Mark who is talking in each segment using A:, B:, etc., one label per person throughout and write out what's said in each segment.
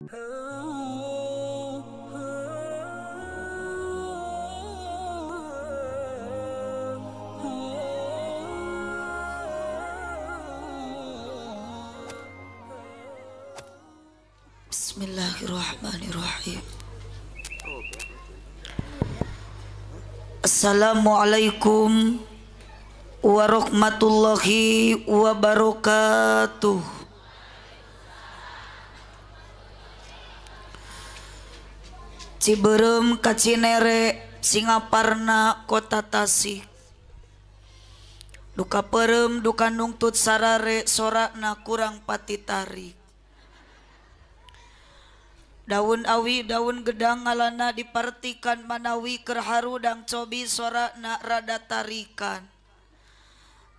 A: Bismillahirrahmanirrahim. Assalamualaikum warahmatullahi wabarakatuh. Ciberem ka Cinere, Singaparna Kota Tasik. Duka perem duka nungtut sarare sorakna kurang pati tarik. Daun awi daun gedang ngalana dipartikan manawi kerharudang cobi sorakna rada tarikan.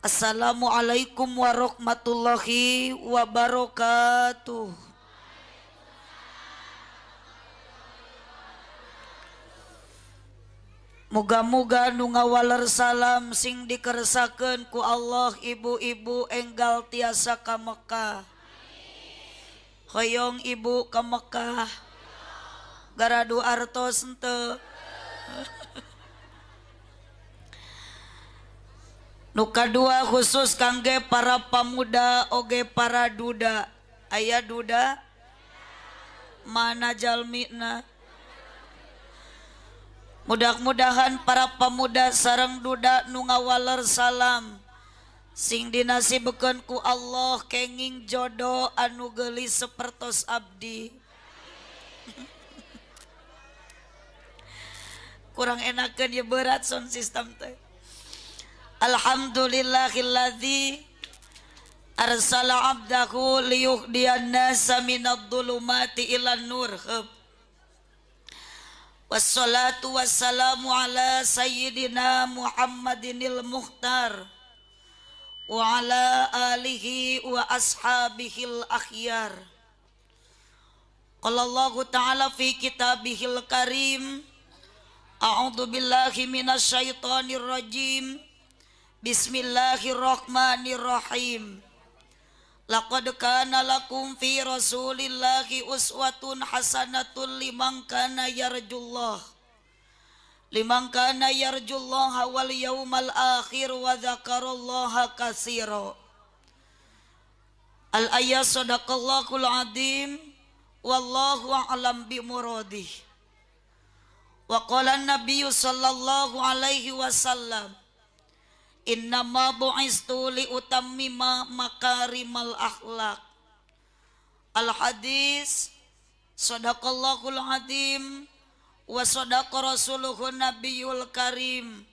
A: Assalamualaikum warahmatullahi wabarakatuh. Muga-muga nu ngawaler salam sing dikersakeun ku Allah ibu-ibu enggal tiasa ka Mekah. Hoyong ibu ka Mekah. Garadu artos henteu. Nu kadua khusus kangge para pamuda oge para duda. Aya duda? Mana jalmina? Mudah-mudahan para pemuda sareng duda nu ngawaler salam sing dinasibkeun ku Allah kenging jodoh anu geulis sapertos abdi. Kurang enakeun ye berat sound system teh. Alhamdulillahilladzi arsala abdahu liyuhdiyan nasa minadh-dhulumati ilan nur. Wassalatu wassalamu ala sayyidina Muhammadinil Mukhtar wa ala alihi wa ashabihil akhyar. Qala Allah ta'ala fi kitabihil karim, a'udzu billahi minasyaitonir rajim. Bismillahirrahmanirrahim. Laqad kana lakum fi rasulillahi uswatun hasanatun liman kana yarjullah wal yawmal akhir wa dzakarallaha katsira. Al-ayat sadaqallahul azim wallahu a'lam bi muradih. Wa qala an-nabiy sallallahu alaihi wasallam, innama bu'istu li utammima makarimal akhlak. Al-hadis sadaqallahul azim wa sadaqa rasuluhun nabiyul karim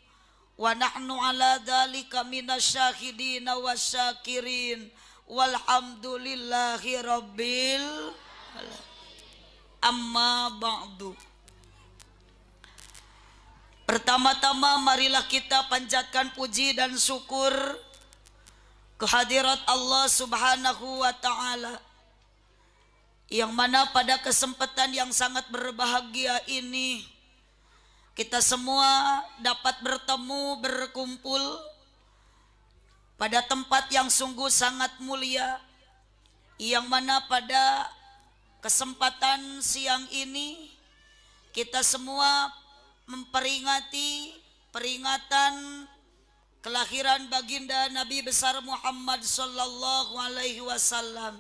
A: wa nahnu ala dzalika minasyahidina wasyakirin walhamdulillahi rabbil alamin. Amma ba'du. Pertama-tama marilah kita panjatkan puji dan syukur kehadirat Allah Subhanahu wa ta'ala, yang mana pada kesempatan yang sangat berbahagia ini kita semua dapat bertemu berkumpul pada tempat yang sungguh sangat mulia, yang mana pada kesempatan siang ini kita semua memperingati peringatan kelahiran baginda Nabi besar Muhammad sallallahu alaihi wasallam,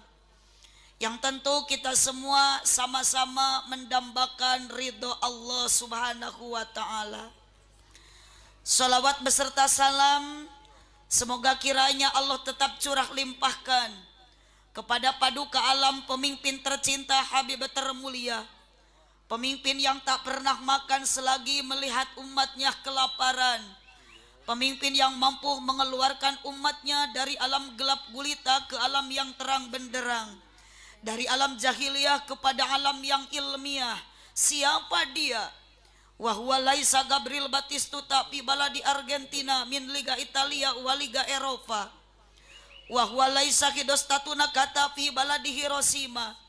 A: yang tentu kita semua sama-sama mendambakan ridho Allah Subhanahu wa ta'ala. Salawat beserta salam semoga kiranya Allah tetap curah limpahkan kepada paduka alam pemimpin tercinta Habib termulia, pemimpin yang tak pernah makan selagi melihat umatnya kelaparan, pemimpin yang mampu mengeluarkan umatnya dari alam gelap gulita ke alam yang terang benderang, dari alam jahiliyah kepada alam yang ilmiah. Siapa dia? Wahwa laisa Gabriel Batistuta fi baladi Argentina min Liga Italia wa Liga Eropa. Wahwa laisa Hidostatuna kata fi baladi Hiroshima.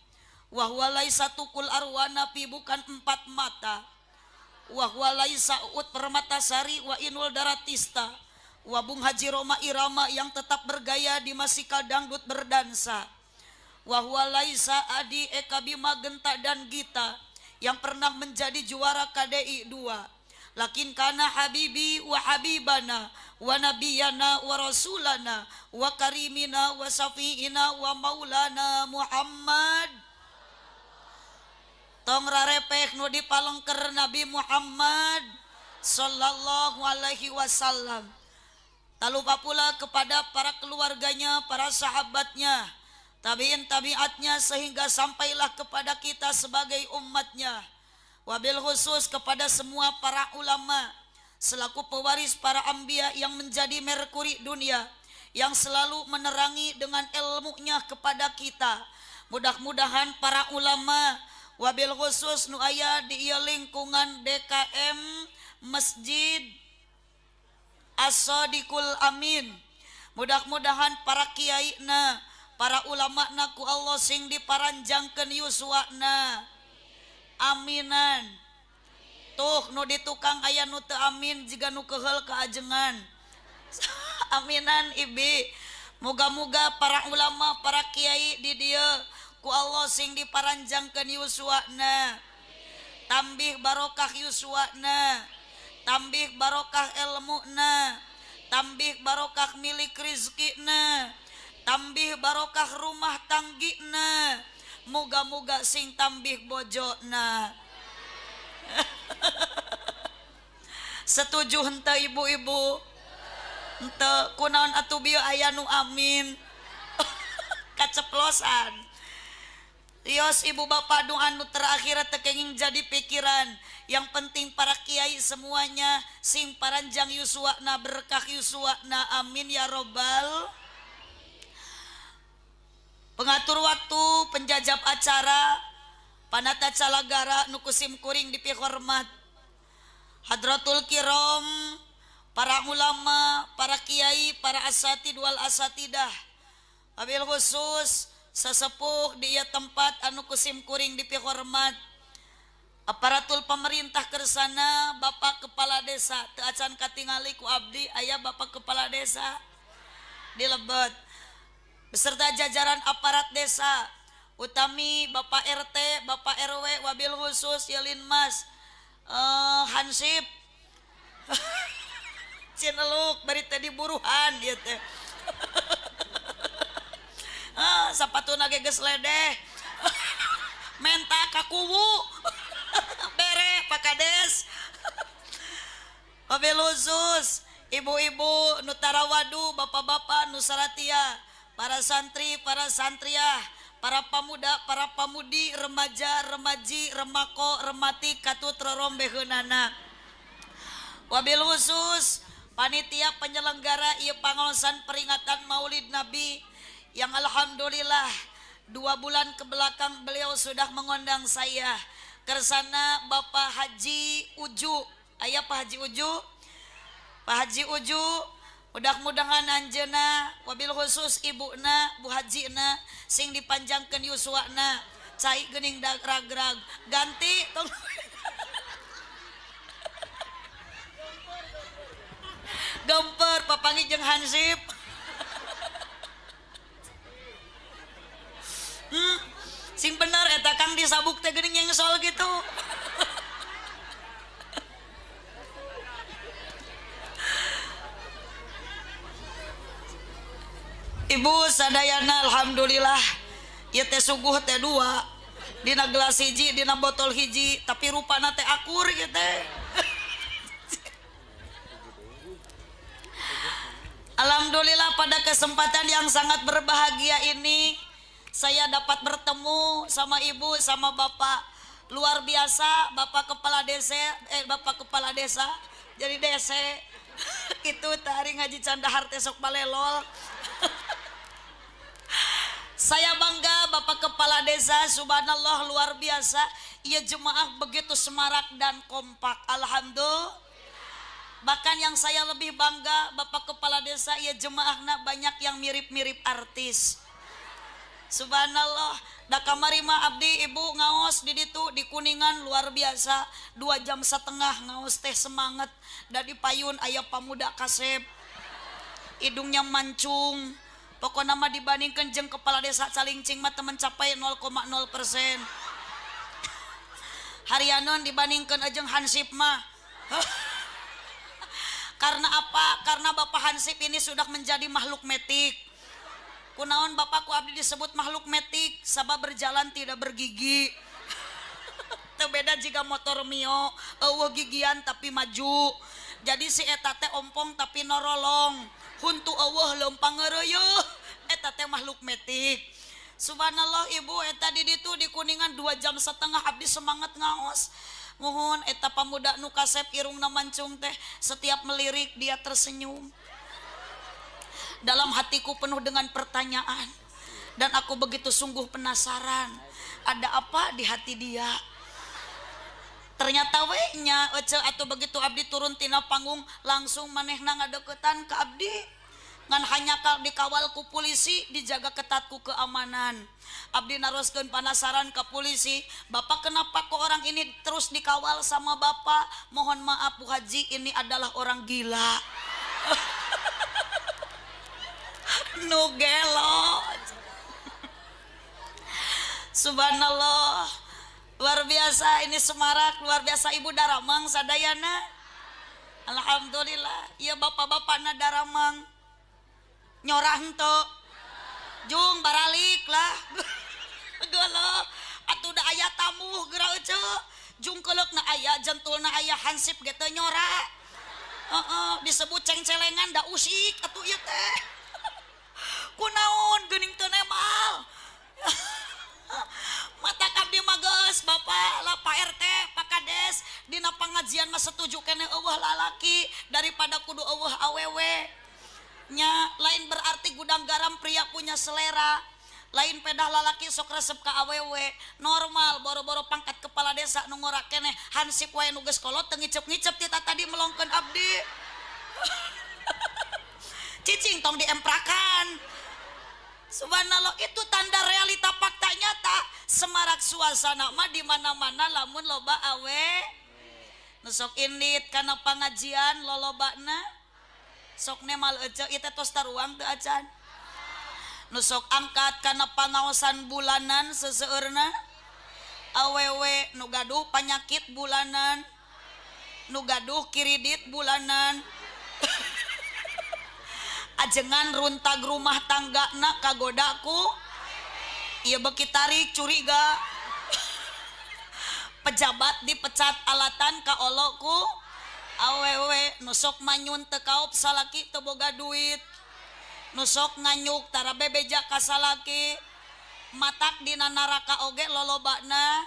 A: Wahwa laisa tukul arwana pi bukan empat mata. Wahwa laisa ut permatasari wa inul daratista. Wabung Haji Roma Irama yang tetap bergaya di masikal dangdut berdansa. wa huwa laisa adi eka bima genta dan gita yang pernah menjadi juara KDI 2. Lakin kana habibi wa habibana wa nabiyana wa rasulana wa karimina wa safiina wa maulana Muhammad. Tong rarepek nu dipalengker Nabi Muhammad sallallahu alaihi wasallam. Tak lupa pula kepada para keluarganya, para sahabatnya, tabiin tabiatnya, sehingga sampailah kepada kita sebagai umatnya. Wabil khusus kepada semua para ulama selaku pewaris para anbiya yang menjadi merkuri dunia, yang selalu menerangi dengan ilmunya kepada kita. Mudah-mudahan para ulama wabil khusus nu aya di lingkungan DKM Masjid As-Sadiqul Amin, mudah-mudahan para kiaina, para ulama naku Allah sing diparanjangkeun yuswana. Aminan. Tuh nu di tukang aya nu teu amin jiga nu keheul kaajengan. Aminan ibi. Moga-moga para ulama, para kiai di dieu ku Allah sing diparanjangkeun yuswana. Tambih barokah yuswana, tambih barokah ilmuna, tambih barokah milik rizkina, tambih barokah rumah tanggina. Moga-moga sing tambih bojona. Setuju henteu ibu-ibu? Henteu kunaon atuh bieu aya nu amin. Kaceplosan. Yos ibu bapak doa anu terakhir tekenging jadi pikiran. Yang penting para kiai semuanya sing paranjang yuswana, berkah yuswana, amin ya robbal. Pengatur waktu, penjajab acara, panata calagara nukusim kuring dipi hormat, hadratul kiram, para ulama, para kiai, para asatid wal asatidah, wabil khusus sesepuh di tempat anu kusim kuring dipi hormat, aparatul pemerintah kersana, bapak kepala desa, teu acan katingali ku abdi aya bapak kepala desa di Lebet beserta jajaran aparat desa, utami bapak RT, bapak RW, wabil khusus Yelin Mas, Hansip, Cineluk, bari teh diburuhan dia teh. Sapatuna ge geus ledeh. Menta kakuwu. Bere Pak Kades. Wabil khusus ibu-ibu nu tarawadu, bapak-bapak nu saratia, para santri, para santriah, para pemuda, para pamudi, remaja, remaji, remako, remati, katut rorombeheunana. Wabil khusus panitia penyelenggara ieu pangolosan peringatan Maulid Nabi yang alhamdulillah 2 bulan ke belakang beliau sudah mengundang saya kersana Bapak Haji Uju. Aya Pak Haji Uju? Pak Haji Uju, mudah-mudahan anjeuna wabil khusus ibuna Bu Hajina sing dipanjangkeun yuswana, cai geuning ragrag ganti tong. Gemper papangi jeung Hansip. Sing bener eta Kang disabuk teh geuning nyengsol gitu. Ibu sadayana alhamdulillah ieu teh suguh teh 2 dina gelas hiji, dina botol hiji, tapi rupana teh akur ieu teh. Alhamdulillah pada kesempatan yang sangat berbahagia ini saya dapat bertemu sama ibu, sama bapak luar biasa, bapak kepala desa jadi dese itu tari ngaji candahar teh sok balelol. Saya bangga bapak kepala desa, subhanallah luar biasa. Ia jemaah begitu semarak dan kompak, alhamdulillah. Bahkan yang saya lebih bangga bapak kepala desa, ia jemaahna banyak yang mirip-mirip artis. Subhanallah. Da kamari mah abdi ibu ngaos di ditu di Kuningan luar biasa 2,5 jam ngaos teh semangat. Da di payun aya pamuda kasep, hidungnya mancung, pokoknya mah dibandingkan jeung kepala desa Calincing mah teu mencapai 0,0%. Harianon dibandingkan jeung Hansip mah. Karena apa? Karena Bapak Hansip ini sudah menjadi makhluk metik. Kunaon bapakku abdi disebut makhluk metik, sabab berjalan tidak bergigi. Teu beda jika motor Mio, eueuh gigian tapi maju. Jadi si eta teh ompong tapi norolong. Huntu eueuh leumpang ngeureueuh. Eta teh makhluk metik. Subhanallah ibu eta di ditu di Kuningan 2,5 jam abdi semangat ngaos. Mohon eta pamuda nu kasep irungna mancung teh setiap melirik dia tersenyum. Dalam hatiku penuh dengan pertanyaan dan aku begitu sungguh penasaran ada apa di hati dia. Ternyata we nya atuh begitu abdi turun tina panggung langsung manehna ngadeukeutan ka abdi. Ngan hanya dikawal ku polisi, dijaga ketat ku keamanan. Abdi naroskeun penasaran ke polisi, Bapak kenapa kok orang ini terus dikawal sama Bapak? Mohon maaf Bu Haji, ini adalah orang gila. Nu gelo. Subhanallah. Luar biasa ini semarak, luar biasa Ibu Daramang sadayana. Alhamdulillah. Ieu bapak-bapakna Daramang. Nyorah henteu. Jung baralik lah. Geuleuh atuh da aya tamu geura euceu. Jung keuleukna aya, jentulna aya, Hansip ge teu nyorah. Disebut cengcelengan da usik atuh ieu teh. Kunaon geuning teu nemal. Mata abdi mah geus Bapak lah Pak RT, Pak Kades dina pangajian mah setuju keneh eueuh lalaki daripada kudu eueuh awewe. Nya lain berarti gudang garam pria punya selera. Lain pedah lalaki sok resep ka awewe. Normal boro-boro pangkat kepala desa nu ngora keneh Hansip wae nu geus kolot teu ngicep-ngicep ti tadi melongkeun abdi. Cicing tong diemprakan. Subhanallah itu tanda realita fakta nyata. Semarak suasana mah di mana-mana lamun loba awe. Nu sok indit kana pangajian lolobana. Sok nemal ece itu tos taruang teu acan. Nu sok angkat kana pangaosan bulanan seseueurna awewe nu gaduh panyakit bulanan, nu gaduh kiridit bulanan. Ajengan runtag rumah tanggana kagodaku ieu beuki tarik curiga. Pejabat dipecat alatan ka oloku awewe nu sok manyun teu kaup salaki teu boga duit, nu sok nganyuk tara bebeja ka salaki, matak dina naraka oge lolobana.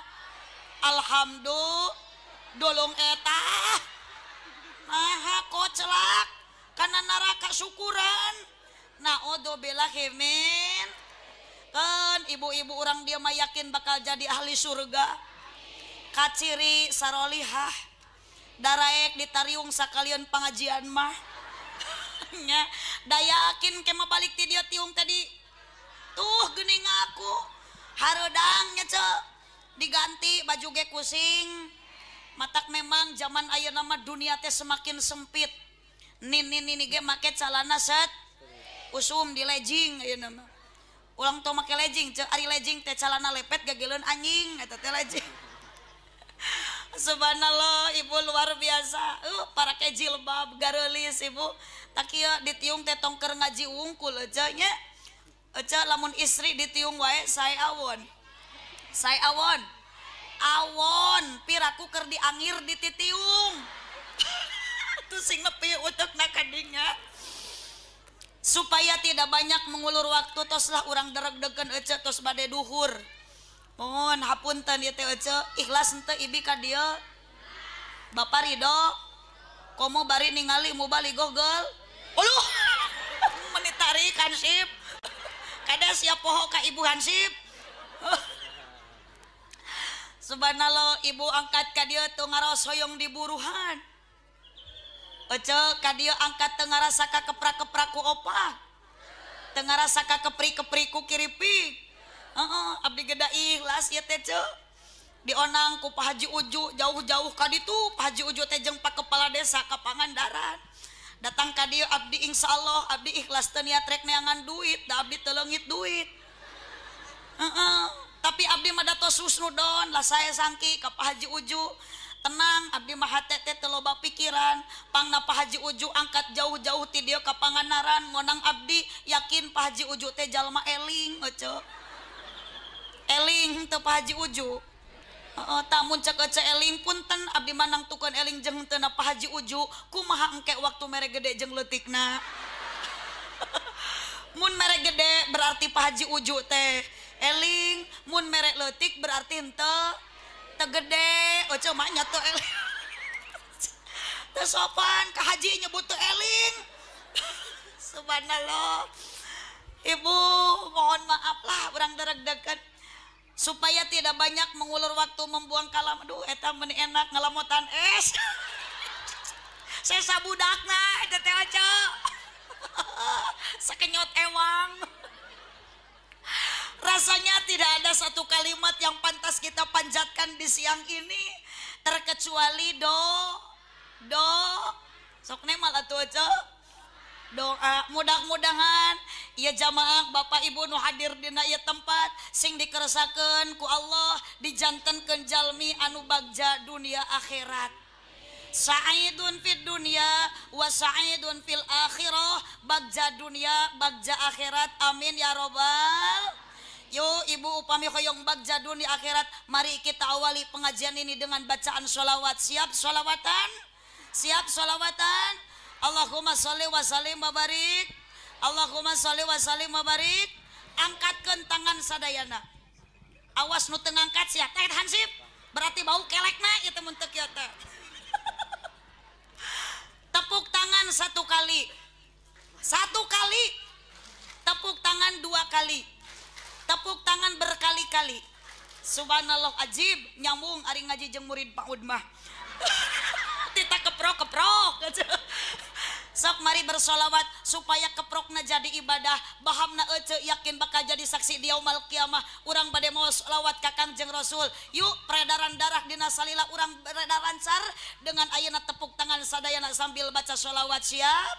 A: Alhamdulillah dolong eta naha koclak kana neraka syukuran. Naudzubillahi min. Kan ibu-ibu orang dia mah yakin bakal jadi ahli surga. Kaciri sarolihah daraek ditariung sakalian pengajian mah. Nya da yakin ke mah balik ti dia tiung tadi. Tuh geuning aku. Hareudang nya ce. Diganti baju ge kusing. Matak memang zaman ayeuna mah dunia teh semakin sempit. Nin ge make calana set usum di legging ayeuna mah. Ulang tong make legging, ce ari legging teh calana lepet gageleun anjing eta teh legging. Subhanallah ibu luar biasa. Para ke jilbab gareulis ibu. Tak kieu ditiung teh tong keur ngaji wungkul ece nya. Ece lamun istri ditiung wae sae awon. Sae awon. Awon piraku keur diangir dititiung. Tu sing nepi utekna kadingnya. Supaya tidak banyak mengulur waktu toslah urang dereg-degen ece tos bade duhur. Mohon hapunten ieu teh ece ikhlas henteu ibi ka dieu. Bapak ridho. Komo bari ningali mubalighah geul. Uluh. Menitari Hansip. Kada siap poho ka Ibu Hansip. Subhanallah ibu angkat ka dieu teu ngaros hoyong diburuhan. Ece ka dieu angkat teu ngarasa ka keprak-keprak ku opah. Teu ngarasa ka kepri-kepri ku kiripik. Abdi geda ikhlas ieu teh ce. Dionang ku Pak Haji Uju jauh-jauh ka ditu. Pak Haji Uju teh jeung Pak Kepala Desa ka Pangandaran. datang ka dieu abdi insyaallah abdi ikhlas teu niat rek neangan duit da abdi teu leungit duit. Tapi abdi mah datos husnudon lah saya sangki ka Pak Haji Uju tenang abdi mah hate teh teu loba pikiran pangna Pak Haji Uju angkat jauh-jauh ti dieu ka Pangandaran ngonang abdi yakin Pak Haji Uju teh jalma eling ece eling teu Pak Haji Uju. Tamun cek ece eling punten abdi manang tukun eling jeung teu na Pak Haji Uju kumaha engke waktu mere gede jeung leutikna. Mun mere gede berarti Pak Haji Uju teh eling, mun mere leutik berarti henteu teu gede. Oce mah nya teu eling. Teu sopan ka haji nyebut teu eling. Subhanallah. Ibu, mohon maaf lah urang dereg-degan supaya tidak banyak mengulur waktu membuang kalam. Aduh eta meuni enak ngalamotan es. Saya sabudakna eta teh aja. Sakenyot ewang. Rasanya tidak ada satu kalimat yang pantas kita panjatkan di siang ini terkecuali do sok nemal atuh aja doa. Mudah-mudahan ya jamaah Bapak Ibu nu hadir dina ieu tempat sing dikeresakeun ku Allah dijantenkeun jalmi anu bagja dunia akhirat. Sa'idun fid dunya wa sa'idun fil akhirah, bagja dunia bagja akhirat, amin ya robbal. Yuk ibu upami hoyong bagja dunia akhirat, mari kita awali pengajian ini dengan bacaan sholawat. Siap sholawatan? Siap sholawatan? Allahumma sholli wa sallim wa barik. Allahumma sholli wa sallim wa barik. Angkatkeun tangan sadayana. Awas nu teu ngangkat sia teh hansip. Berarti bau kelekna ieu teh mun teu kieu teh. Tepuk tangan satu kali. Satu kali. Tepuk tangan dua kali. Tepuk tangan berkali-kali. Subhanallah ajib nyambung ari ngaji jeung murid Pak Ud mah. Tita keprok-keprok. Sok mari bersolawat supaya keprokna jadi ibadah. Bahamna ece yakin bakal jadi saksi di yaumul kiamah. Urang bade mau solawat ka Kangjeng Rasul. Yuk peredaran darah dina salila urang beredar lancar dengan ayeuna tepuk tangan sadayana sambil baca solawat. Siap?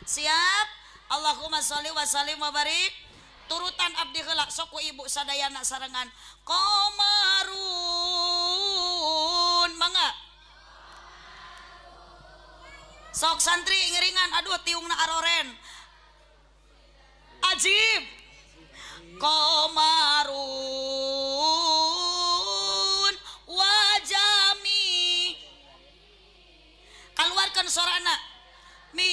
A: Siap? Allahumma sholli wa sallim wa barik. Turutan abdi heula sok ku ibu sadayana sarengan. Komarun mangga. Sok santri ngiringan aduh tiungna aroren. Ajib. Komarun wajami. Keluarkan sorana. Mil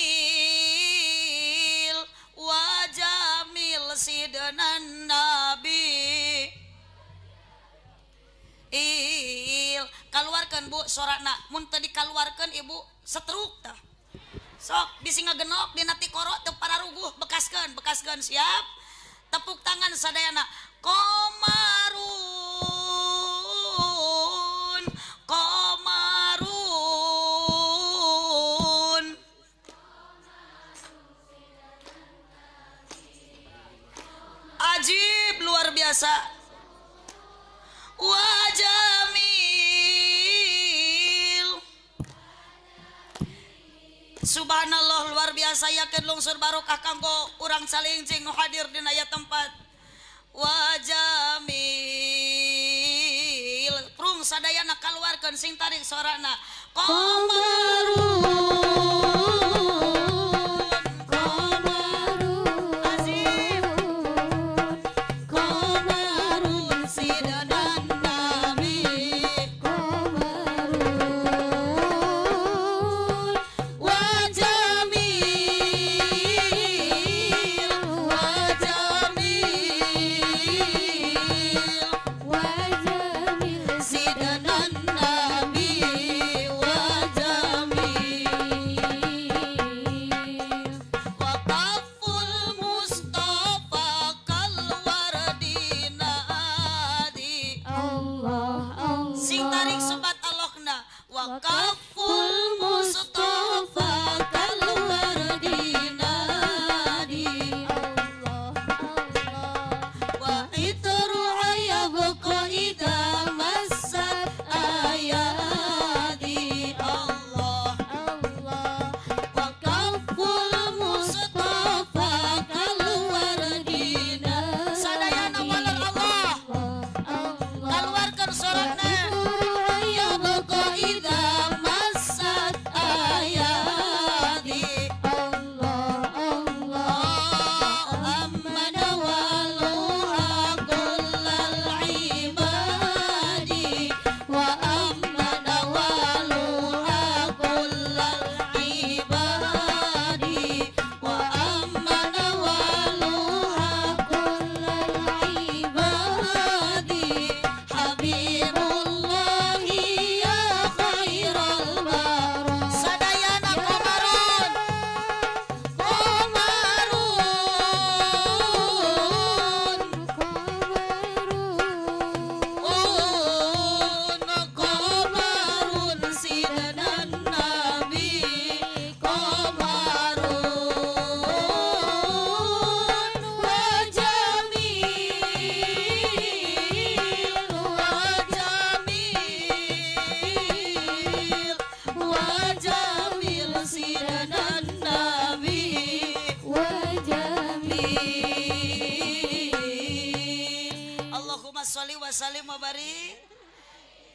A: wajamil sidanan nabi. Il keluarkan bu sorana. Mun teu dikaluarkeun ibu setruk tah. Sok bisi ngagenok dina ti koro teu pararuguh bekaskeun siap. Tepuk tangan sadayana. Komarun ajib luar biasa. Wajamil subhanallah luar biasa yakin lungsur barokah kanggo urang salingcing nu hadir dina aya tempat. Wajamil prung sadayana kaluarkeun sing tarik sorana.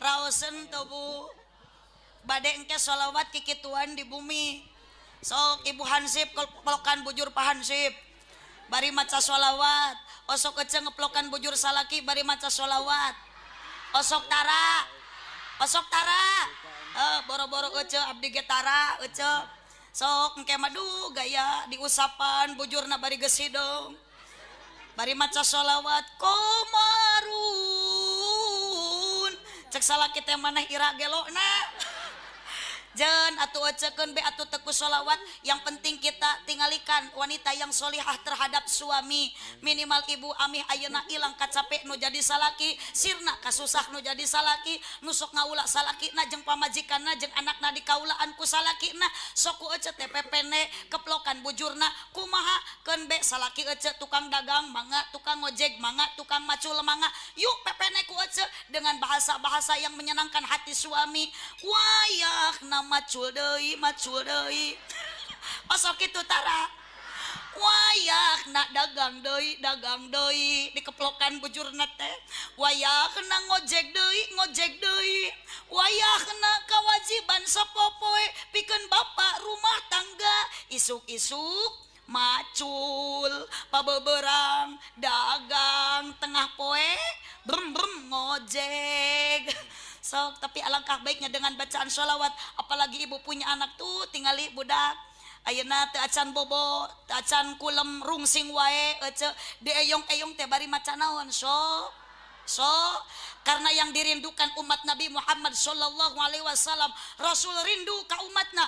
A: raosen tuh Bu bade engke sholawat kikituan di bumi sok Ibu Hansip pelokan bujur Pak Hansip bari maca sholawat osok ece ngeplokan bujur salaki bari maca sholawat osok tara boro-boro ece abdi getara ece sok engke madu gaya diusapan bujurna bari gesidong bari maca sholawat komarun cek salaki teh maneh ira gelona jen atuh ecekeun be atuh teku sholawat yang penting kita tinggalikan wanita yang solihah terhadap suami minimal ibu amih ayeuna ilang kacape nu jadi salaki sirna kasusah nu jadi salaki nu sok ngaula salakina jeung pamajikanna jeung anakna dikaulaan ku salakina sok ku ece teh pepene keplokan bujurna kumaha keun be salaki ece tukang dagang mangga tukang ngojek mangga tukang macul mangga yuk pepene ku ece dengan bahasa-bahasa yang menyenangkan hati suami wayahna macul deui osok kitu tara wayahna dagang deui dikeplokan bujurna teh wayahna ngojek deui wayahna kawajiban sapopoe pikeun bapak rumah tangga isuk-isuk macul pabeberang dagang tengah poe brem ngojek sok tapi alangkah baiknya dengan bacaan sholawat apalagi ibu punya anak tuh tinggali budak ayeuna teu acan bobo teu acan kulem rungsing wae ece dieyong-eyong teh bari maca naon so karena yang dirindukan umat Nabi Muhammad sallallahu alaihi wasallam Rasul rindu ka umatna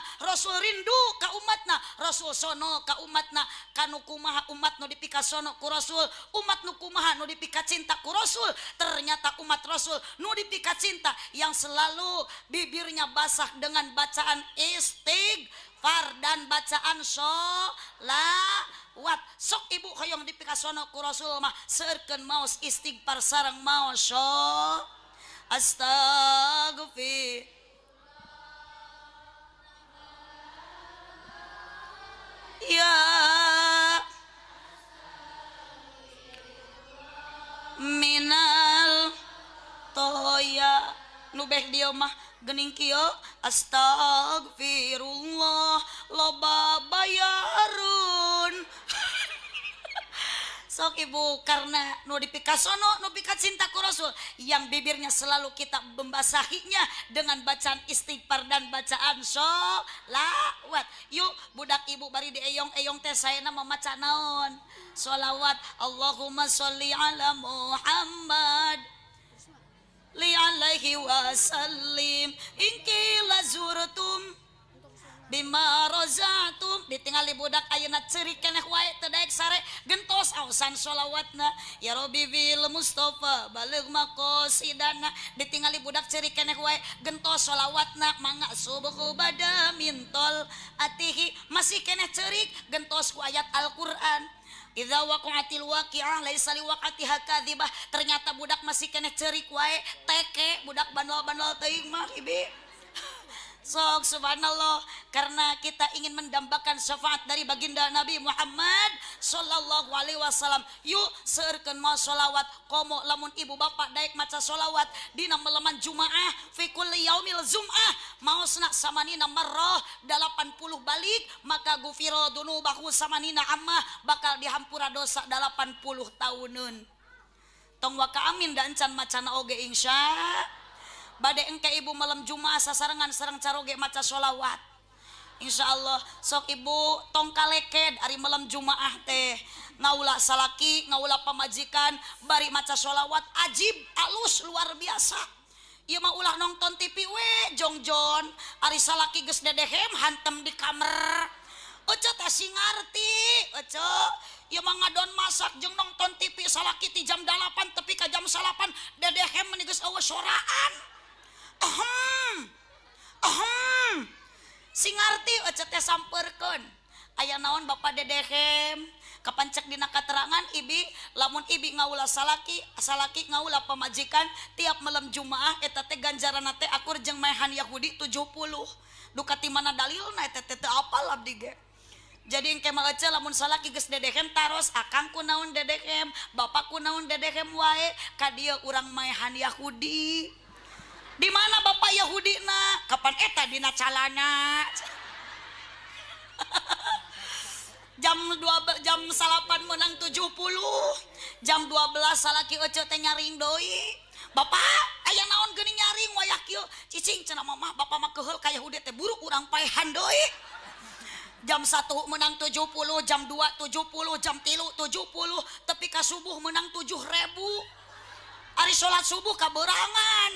A: Rasul sono ka umatna kanu kumaha umat nu dipikasono ku Rasul umat nu kumaha nu dipika cinta ku Rasul ternyata umat Rasul nu dipika cinta yang selalu bibirnya basah dengan bacaan istighfar dan bacaan sholawat sok ibu hoyong dipikasono ku Rasul mah seukeun maos istighfar sareng maos astagfir ya minal toya nubeh dia mah gening kieu astagfirullah loba bayarun sok ibu karena nu dipikasono nu pika cinta ku Rasul yang bibirnya selalu kita membasahinya dengan bacaan istighfar dan bacaan sholawat yuk budak ibu bari dieyong-eyong teh saena mamaca naon sholawat Allahumma sholli ala Muhammad li alaihi wasallim inki lazurtum bima rozatum ditinggali budak ayeuna ceurik keneh wae teu daek sare gentos ausan sholawatna ya Rabbi bil Mustafa baligh maqasidana ditinggali budak ceurik keneh wae gentos sholawatna mangga subuh bada mintol atihi masih keneh ceurik gentos ku ayat Al-Qur'an idza waqa'atil waqi'ah laisa liwaqatiha kadzibah ternyata budak masih keneh ceurik wae teke budak bandol-bandol teuing mah ibi sok subhanallah karena kita ingin mendambakan syafaat dari baginda Nabi Muhammad sallallahu alaihi wasallam yuk seueurkeun maos sholawat komo lamun ibu bapak daek maca sholawat dina meleman Jumaah fi kulli yaumil Jum'ah maosna samanina marrah 80 balik maka gufira dunubahu samanina ammah bakal dihampura dosa 80 tahuneun tong waka amin dan can macana oge insya bade engke ibu malam Jumaah sasarengan sareng caroge maca sholawat insyaallah sok ibu tong kaleked ari malam Jumaah teh ngaula salaki ngaula pamajikan bari maca sholawat ajib alus luar biasa ieu mah ulah nonton TV we jongjon ari salaki geus dedehem hantem di kamar ece teh singarti ece ieu mah ngadon masak jeung nonton TV salaki ti jam 8 tepi ka jam 8 dedehem meni geus eueuh soraan singarti ece teh sampeurkeun aya naon bapak dedehem kapancek dina katerangan ibi lamun ibi ngaula salaki ngaula pamajikan tiap malam Jumaah eta teh ganjaranna teh akur jeung maehan Yahudi 70 duka ti mana dalilna eta teh teu apal abdi ge jadi engke mah ece lamun salaki geus dedehem taros akangku naon dedehem bapakku naon dedehem wae ka dieu urang maehan Yahudi di sarapan eta dina calana. jam salapan menang 70, jam 12 salaki ece teh nyaring doi. Bapak aya naon geuning nyaring wayah kieu? Cicing cenah mama bapak mah keheul kaya hude teh buru urang paehan doi. Jam 1 menang 70, jam 2 70, jam 3 70, tapi ka subuh menang 7.000. Ari salat subuh kaberangan.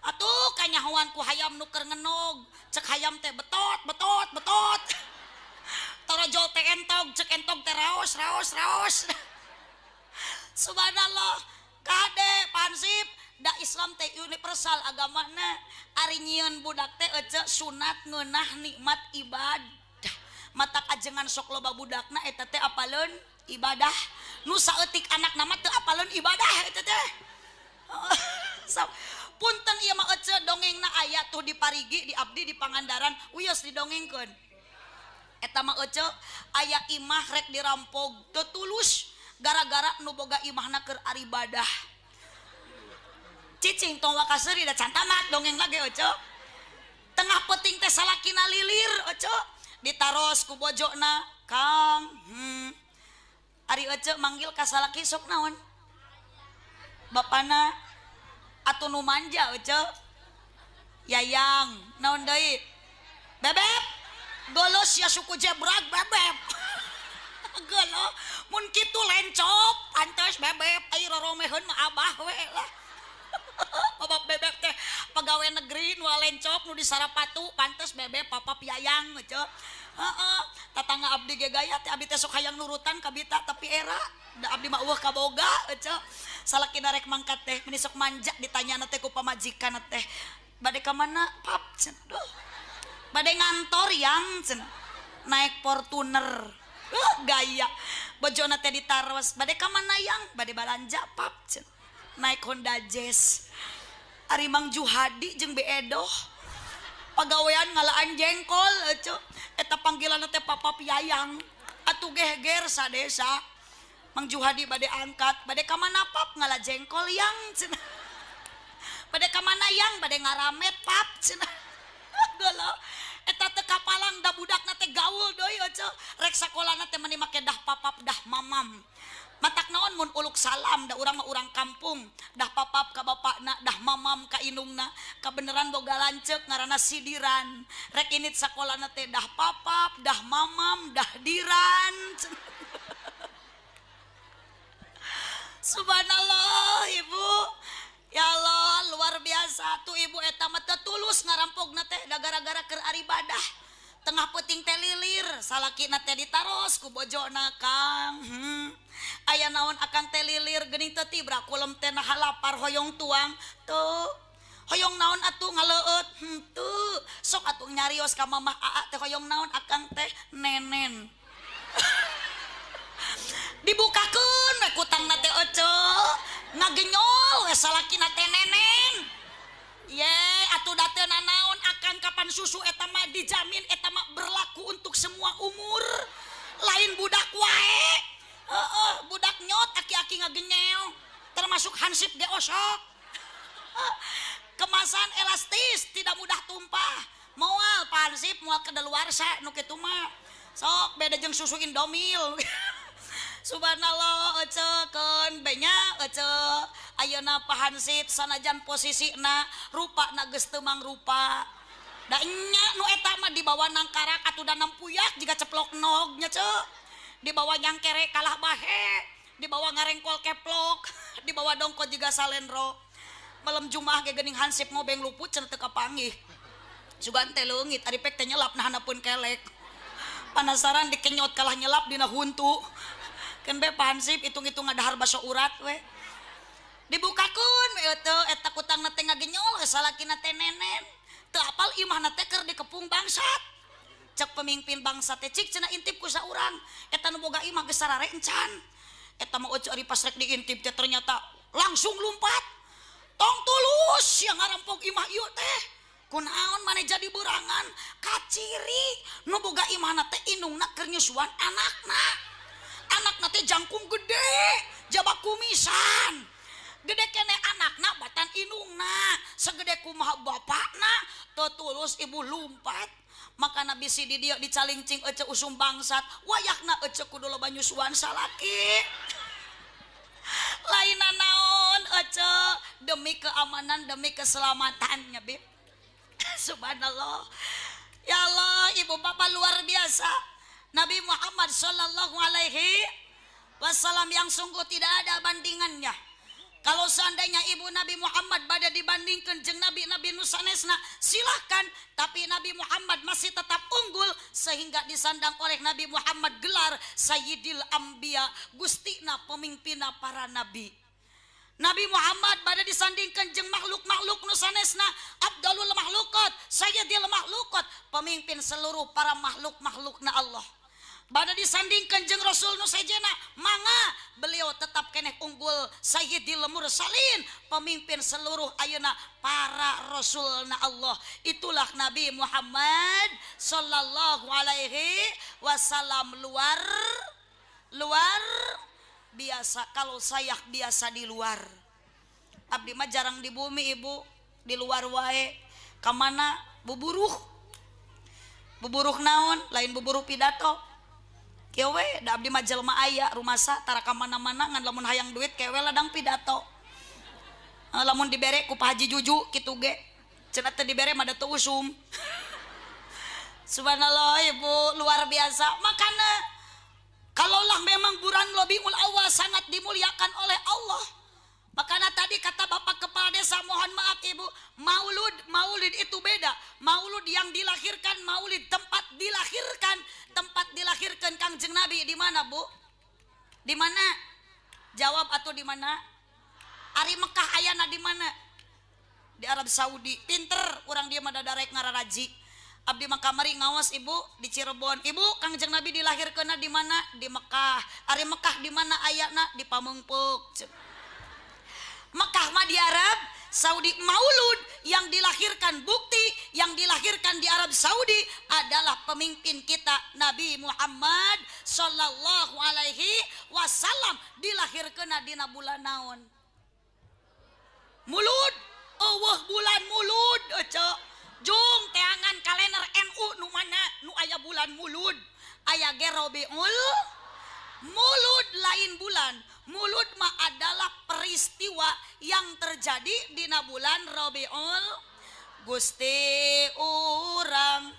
A: Atuh kanyahoan ku hayam nu keur ngenog, cek hayam teh betot. Torojol teh entog, cek entog teh raos. Subhanallah, kade pansip da Islam teh universal agamana. Ari nyieun budak teh ece sunat ngeunah nikmat ibadah. Matak ajengan sok loba budakna eta teh apaleun ibadah. Nu saeutik anak nama teu apaleun ibadah eta teh. Punten ieu mah ece dongengna aya tuh di Parigi, di abdi di Pangandaran, wios didongengkeun. Eta mah ece aya imah rek dirampog teu tulus gara-gara nu boga imahna keur aribadah. Cicing tong wakaseuri da cantamat dongeng lagi ece. Tengah peuting teh salakina lilir ece ditaros ku bojona, Kang. Ari ece manggil ka salaki sok naon? Bapana atuh nu manja ece. Yayang, naon deui? Bebeb. Golos ya suku jebrag bebeb. Gelo mun kitu lencop pantes bebeb ai roromeheun mah abah we lah. Babab bebeb teh pagawe negeri nu lencop nu di Sarapatu pantes bebeb papap yayang ece. Heeh, tatangga abdi ge gaya teh abdi teh sok hayang nurutan ka bita tapi era da abdi mah eueuh kaboga ece. Salakina rek mangkat teh meni sok manja ditanyana teh ku pamajikan teh. Bade ka mana? Pap cenah. Bade ngantor yang cenah. Naik Fortuner. Gaya. Bojona teh ditaros. Bade ka mana yang? Bade balanja pap cenah. Naik Honda Jazz. Ari Mang Juhadi jeung Beedoh. Pagawean ngalaan jengkol ece. Eta panggilanna teh papap yayang. Atuh geger sadesa. Mang Juhadi bade angkat. Bade ka mana pap ngala jengkol yang cenah. Bade ka mana yang? Bade ngaramet pap cenah. Gelo. Eta teh kapalang da budakna teh gaul deui ece. Rek sakolana teh meuni make dah papap dah mamam. Matak naon mun uluk salam da urang mah urang kampung. Dah papap ka bapakna, dah mamam ka indungna. Kabeneran boga lanceuk ngaranna sidiran. Rek init sakolana teh dah papap, dah mamam, dah diran. Subhanallah ibu. Ya Allah luar biasa tuh ibu eta mah teu tulus ngarampogna teh da gara-gara keur aribadah. Tengah peuting teh lilir salakina teh ditaros ku bojona, Kang. Aya naon akang teh lilir geuning teu tibra kulem teh nah lapar hoyong tuang. Teu. Hoyong naon atuh ngaleueut? Teu. Sok atuh nyarios ka mamah Aa teh hoyong naon akang teh nenen. Dibukakeun we kutangna teh ece. Ngagenyol we salakina teh nenen. Ye atuh da teu nanaon akan kapan susu eta mah dijamin eta mah berlaku untuk semua umur. Lain budak wae. Heeh, budak nyot aki-aki ngagenyel. Termasuk hansip ge osok. Kemasan elastis tidak mudah tumpah. Moal pansip moal kadaluarsa nu kitu mah. Sok beda jeung susu Indomil. Subhanallah ece keun benya ece ayeuna pahansip sanajan posisina rupana geus teu mangrupa. Da nya nu eta mah dibawa nang karak atuh da nampuyak jiga ceplok nog nya ceu. Dibawa nyangkere kalah bahe, dibawa ngarengkol keplok, dibawa dongko jiga salendro. Malam Jumaah ge geuning hansip ngobeng luput cenah teu kapanggih. Sugan teh leungit ari pek teh nyelap nah hanapeun kelek. Panasaran dikenyot kalah nyelap dina huntu. Kan be pansip hitung-hitung ngadahar baso urat we. Dibukakeun we eta kutangna teh ngagenyol salakina teh nenen. Teu apal imahna teh keur dikepung bangsat. Cek pemimpin bangsa teh cik cenah intip ku saurang. Eta nu boga imah geus sarare encan. Eta mah oce ari pas rek diintip teh ternyata langsung lumpat. Tong tulus yang ngarampok imah ieu teh. Kunaon maneh jadi berangan kaciri nu boga imahna teh indungna keur nyusuan anakna. Anak nate jangkung gede, jabak kumisan. gede kene anakna batan indungna segede kumaha bapakna teu tulus ibu lumpat maka nabi si di dieu dicalincing ece usum bangsat wayakna ece kudu loba nyusuan salaki lain naon ece demi keamanan demi keselamatannya bib subhanallah ya Allah ibu bapak luar biasa Nabi Muhammad sallallahu alaihi wasallam yang sungguh tidak ada bandingannya. Kalau seandainya ibu Nabi Muhammad pada dibandingkan jeung nabi-nabi nu sanesna silahkan, tapi Nabi Muhammad masih tetap unggul sehingga disandang oleh Nabi Muhammad gelar Sayyidil Anbiya, gustina pemimpinna para nabi. Nabi Muhammad pada disandingkan jeung makhluk-makhluk nu sanesna Abdalul Makhlukat, Sayyidil Makhlukat, pemimpin seluruh para makhluk-makhlukna Allah. Pada disandingkan jeung Rasul nu sajena mangga beliau tetap keneh unggul Sayyidil Mursalin, pemimpin seluruh ayeuna para rasulna Allah. Itulah Nabi Muhammad sallallahu alaihi wasallam luar biasa. Kalau saya biasa di luar, abdi mah jarang di bumi ibu, di luar wae. Kamana buburuh naon lain buburuh pidato. Kewe da abdi mah jelema aya rumasa tara ka mana-mana ngan lamun hayang duit kewe ladang pidato. Lamun dibere ku Pak Haji Juju kitu ge. Cenah teu dibere mah da teu usum. Subhanallah ibu luar biasa. Makana kalaulah memang bulan Rabiul Awal sangat dimuliakan oleh Allah. Makanya tadi kata Bapak Kepala Desa, mohon maaf Ibu, maulid itu beda. Maulud yang dilahirkan, maulid tempat dilahirkan Kangjeng Nabi di mana, Bu? Di mana? Jawab atau di mana? Ari Mekah ayana di mana? Di Arab Saudi. Pinter urang dia mah dadarek ngararaji. Abdi mah kamari ngawas Ibu di Cirebon. Ibu, Kangjeng Nabi dilahirkeunna di mana? Di Mekah. Ari Mekah di mana ayana? Di Pameungpeuk. Mekah mah di Arab Saudi. Maulud yang dilahirkan, bukti yang dilahirkan di Arab Saudi adalah pemimpin kita Nabi Muhammad sallallahu alaihi wasallam. Dilahirkeun dina bulan naon? Mulud. Eueuh bulan mulud ece. Jung teangan kalender NU nu mana nu aya bulan mulud? Aya ge Rabiul Mulud lain bulan. Mulud mah adalah peristiwa yang terjadi di bulan Rabiul. Gusti urang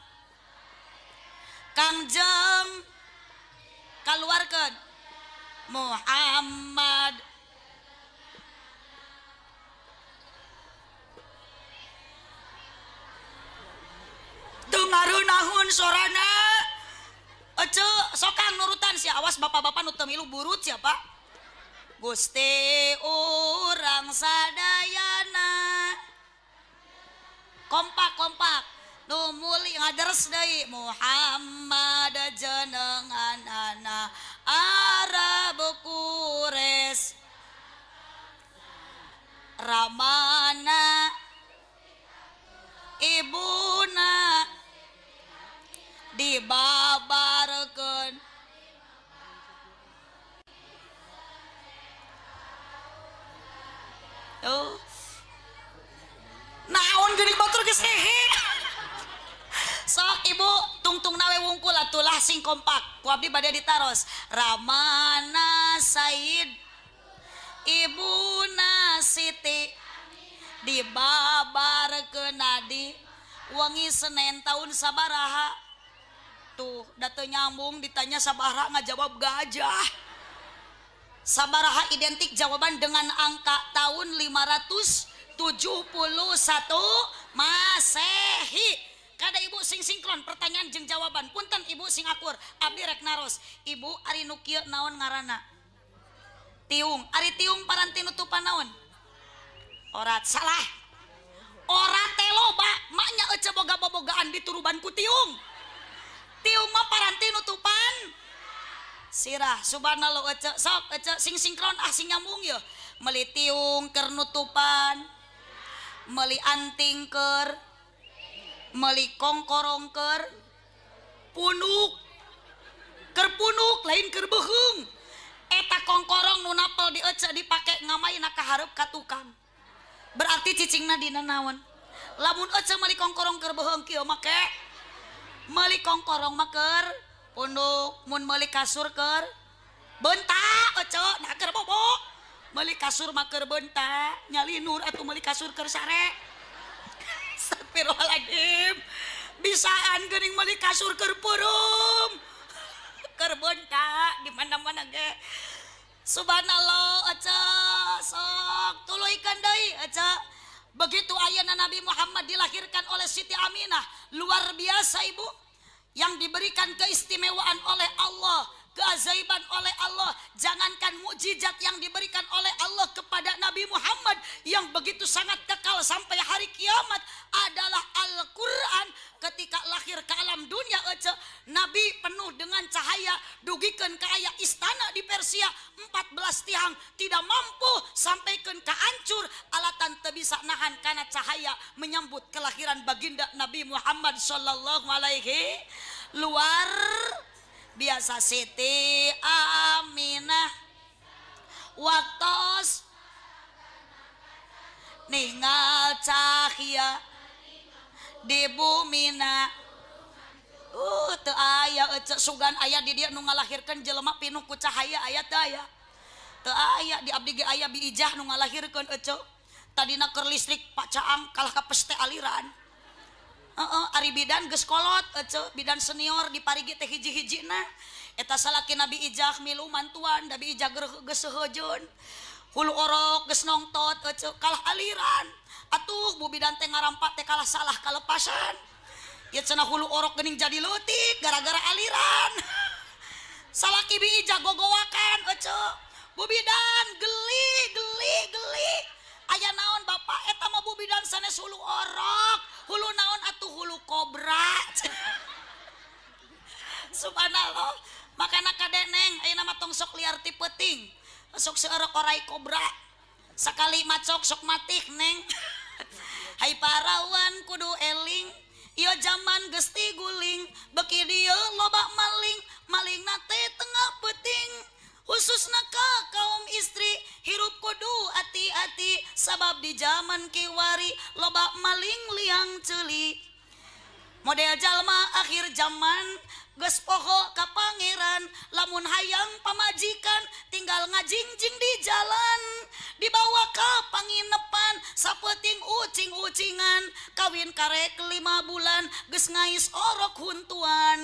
A: Kangjeng kaluarkeun Muhammad dengareun naon sorana ece sokang nurutan si awas bapak-bapak nu teu milu burut siapa Gusti urang sadayana kompak nu muli ngaderes deui Muhammad jenenganana Arab Quraisy ramana ibuna dibabarkeun naon geuning batur geus hehe sok ibu tungtung nawe wungkul atulah sing kompak ku abdi bade ditaros ramana Said ibuna Siti dibabarkeun nadi wengi Senin tahun sabaraha tuh datu nyambung ditanya sabaraha ngajawab gajah sabaraha identik jawaban dengan angka tahun 571 Masehi. Kada ibu sing sinkron pertanyaan jeung jawaban punten ibu sing akur abdi rek naros ibu ari nu kieu naon ngaranna tiung ari tiung paranti nutupan naon orat salah orat teh loba maknya ece boga-bogaan dituruban ku tiung mah paranti nutupan sirah subhanallah ece sok ece sing sinkron sing nyambung ye meuli tiung keur nutupan meuli anting keur meuli kongkorong keur punuk lain keur beuheung eta kongkorong nu napel di ece dipake ngamaina ka hareup ka tukang berarti cicingna dina naon lamun ece meuli kongkorong keur beheung kieu make meuli kongkorong mah keur punduk mun meuli kasur keur bentak ece nah keur bobo meuli kasur mah keur bentak nyali nur atuh meuli kasur keur sare astagfirullahaladzim bisaan geuning meuli kasur keur purum keur bentak di mana-mana ge subhanallah aca sok tuluykeun deui aca begitu ayeuna Nabi Muhammad dilahirkan oleh Siti Aminah luar biasa ibu yang diberikan keistimewaan oleh Allah keajaiban oleh Allah jangankan mukjizat yang diberikan oleh Allah kepada Nabi Muhammad yang begitu sangat kekal sampai hari kiamat adalah Al-Quran ketika lahir ke alam dunia ece Nabi penuh dengan cahaya dugikeun ka aya istana di Persia 14 tiang tidak mampu sampaikan ke hancur alatan teu bisa nahan karena cahaya menyambut kelahiran baginda Nabi Muhammad sallallahu alaihi luar biasa Siti Aminah waktos ningal cahya di bumina teu aya ece sugan aya di dia nu ngalahirkeun jelema pinuh ku cahaya aya teu aya teu aya di abdi ge aya biijah nu ngalahirkeun ece tadina keur listrik Pak Caang kalah ka peste aliran ari bidan geus kolot ece bidan senior di parigi teh hiji-hijina eta salaki Nabi Ijah milu mantuan Nabi Ijah geus seuhejeun hulu orok geus nongtot ece kalah aliran atuh bu bidan teh ngarampa teh kalah salah kalepasan ieu cenah hulu orok geuning jadi leutik gara-gara aliran salaki Bi Ijah gogowakan ece bu bidan geli aya naon bapak eta mah bu bidan sanes hulu orok hulu naon atuh hulu kobra subhanallah makana kadeneng ayeuna mah tong sok liar ti peuting sok seurek orai kobra sakali macok sok matih neng hai parawan kudu eling ieu zaman geus ti guling beki dieu loba maling nate tengah peuting khususna ka kaum istri hirup kudu hati-hati sabab di zaman kiwari loba maling liang ceuli model jalma akhir zaman geus poho ka pangeran lamun hayang pamajikan tinggal ngajingjing di jalan dibawa ka panginepan sapeuting ucing-ucingan kawin karek 5 bulan geus ngais orok huntuan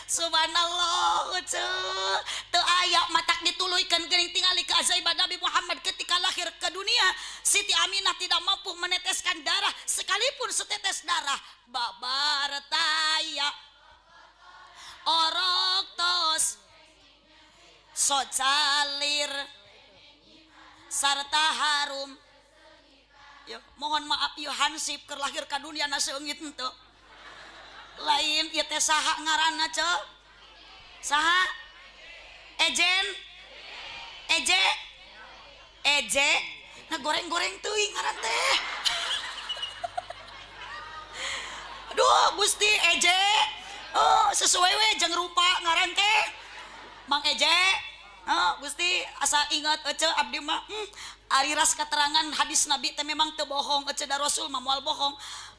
A: subhanallah teu aya matak dituluykeun geuning tingali keajaiban Nabi Muhammad ketika lahir ke dunia Siti Aminah tidak mampu meneteskan darah sekalipun setetes darah babar taya orok tos socalir sarta harum yo mohon maaf yo hansip keur lahir ka dunia na seungit henteu lain ieu teh saha ngaranna ceu saha ejen eje nah goreng-goreng teuing ngaran teh aduh Gusti eje oh sesuai we jeung rupa ngaran teh Mang Eje Gusti asa ingat ece abdi mah ari ras keterangan hadis Nabi teh memang teu bohong ece da Rasul mah moal bohong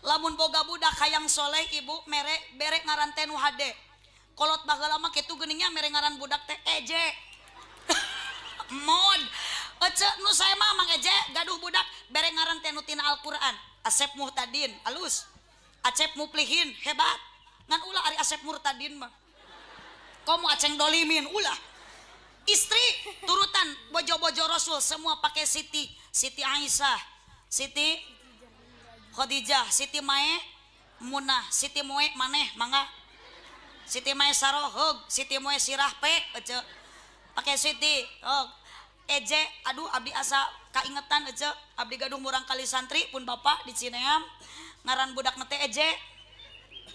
A: lamun boga budak hayang soleh ibu bere ngaran teh nu hade kolot baheula mah kitu geuningnya mere ngaran budak teh Eje mod ece nu sae mah Mang Eje gaduh budak bere ngaran teh nu tina Al-Qur'an Asep Muhtadin alus Acep Muplihin hebat ngan ulah ari Asep Murtadin mah komo aceng dolimin ulah istri turutan bojo-bojo Rasul semua pakai Siti Aisyah Siti Khadijah Siti Mae Munah Siti Moe maneh mangga Siti Mae Sarohog Siti Moe Sirah pek ece pakai Siti Eje aduh abdi asa kaingetan ece abdi gaduh murang kali santri pun bapak di Cineam ngaran budak nete Eje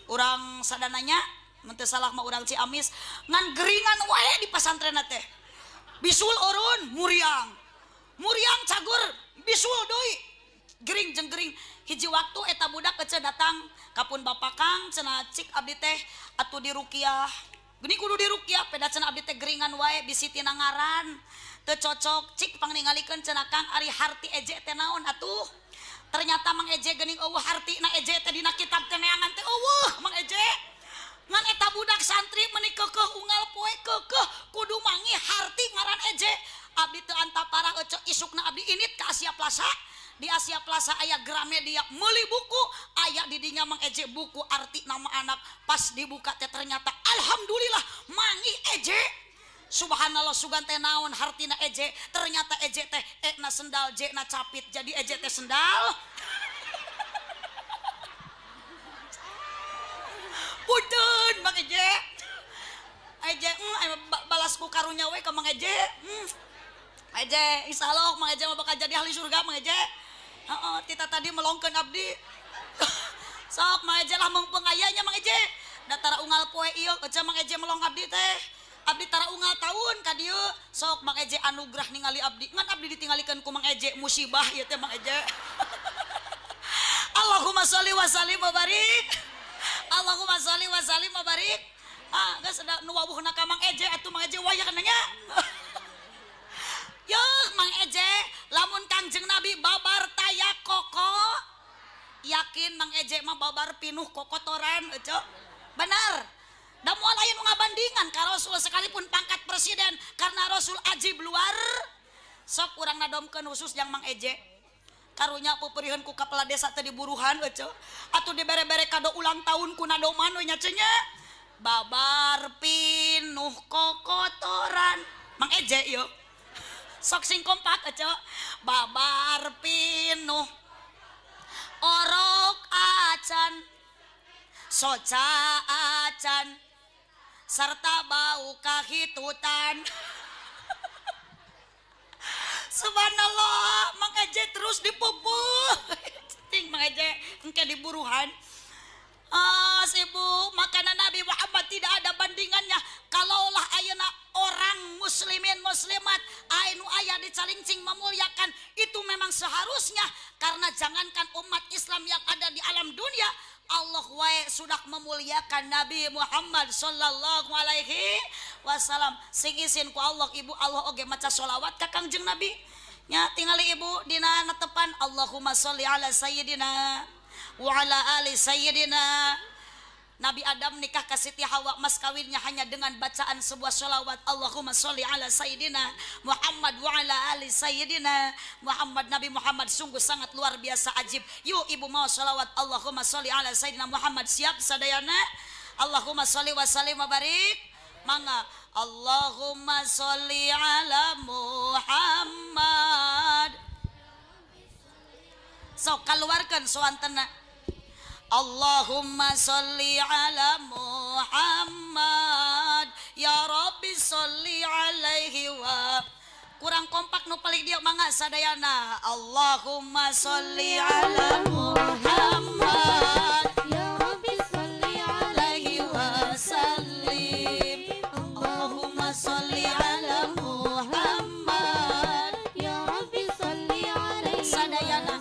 A: urang sadananya menteu salah mah urang Ciamis ngan geringan wae di pasantren teh bisul urun muriang cagur bisul deui gering jeung gering hiji waktu eta budak ece datang kapun bapak Kang cenah cik abdi teh atuh di ruqyah gini kudu diruqyah peda cenah abdi teh geringan wae bisi tina ngaran teu cocok cik pangningalikeun cenah Kang ari harti eje teh naon atuh ternyata Mang Eje geuning eueuh hartina eje teh dina kitab teh neangan teh eueuh Mang Eje ngan eta budak santri meuni keukeuh unggal poe keukeuh kudu mangi harti ngaran eje abdi teu antapara isukna abdi init ka Asia Plaza di Asia Plaza aya Gramedia meuli buku aya di dinya Mang Eje buku arti nama anak pas dibuka teh ternyata alhamdulillah mangi eje subhanallah sugan teh naon hartina eje ternyata eje teh na sendal j na capit jadi eje teh sendal punten Mang Eje eje balasku karunya we ka Mang Eje Eje insyaallah Mang Eje mah bakal jadi ahli surga Mang Eje heeh tita tadi melongkeun abdi sok Mang Eje lah mumpung ayanya Mang Eje da tara unggal poe ieu aja Mang Eje melong abdi teh abdi tara unggal taun ka dieu sok Mang Eje anugerah ningali abdi ngan abdi ditinggalikeun ku Mang Eje musibah ieu teh Mang Eje Allahumma sholli wa sallim wa barik Allahumma sholli wa sallim wa barik geus ada nu wawuhna ka Mang Eje atuh Mang Eje wayah nanya yeuh Mang Eje lamun Kangjeng Nabi babar taya koko yakin Mang Eje mah babar pinuh kokotoran ece benar da moal aya nu ngabandingan ka Rasul sekalipun pangkat presiden karena Rasul ajib luar sok urang nadomkeun khusus yang Mang Eje karunya peupeurieun ku kapala desa teh diburuhan ece atuh dibere-bere kado ulang tahun ku nadoman we nya cenah babar pinuh kokotoran Mang Eje yeuh sok sing kompak aja babar pinuh orok acan soca acan serta bau kahitutan subhanallah Mang Eje terus dipupuh ting Mang Eje engke diburuhan Ibu makanan Nabi Muhammad tidak ada bandingannya kalaulah ayeuna orang muslimin muslimat anu aya di calincing memuliakan itu memang seharusnya karena jangankan umat Islam yang ada di alam dunia Allah wae sudah memuliakan Nabi Muhammad sallallahu alaihi wasallam sing izin ku Allah ibu Allah oge maca sholawat ka Kangjeng Nabi nya tingali ibu dina netepan Allahumma sholli ala sayyidina wa ala ali sayyidina Nabi Adam nikah ka Siti Hawa mas kawinnya hanya dengan bacaan sebuah sholawat Allahumma sholli ala sayyidina Muhammad wa ala ali sayyidina Muhammad Nabi Muhammad sungguh sangat luar biasa ajib yuk ibu mau sholawat Allahumma sholli ala sayyidina Muhammad siap sadayana Allahumma sholli wa sallim wa barik mangga Allahumma sholli ala Muhammad sok keluarkan suantena Allahumma sholli ala Muhammad ya Rabbi sholli alaihi wa kurang kompak nu paling dia mangga sadayana Allahumma sholli ala Muhammad ya Rabbi sholli alaihi wa sallim Allahumma sholli ala Muhammad ya Rabbi sholli alaihi sadayana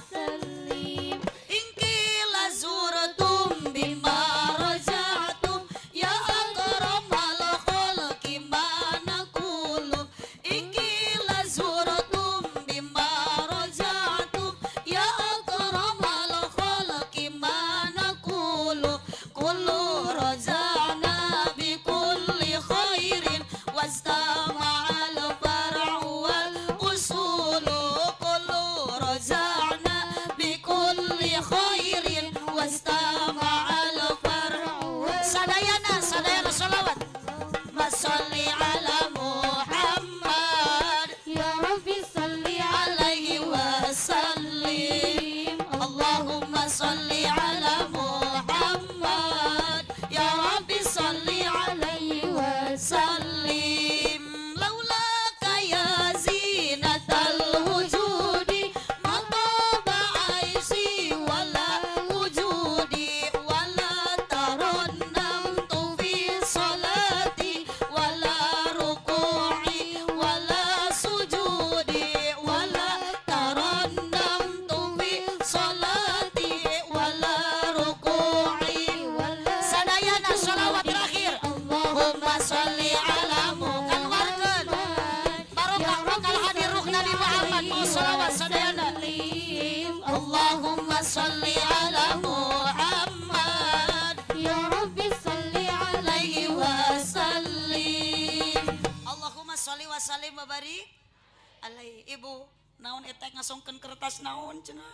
A: ngasongkeun kertas naon cenah.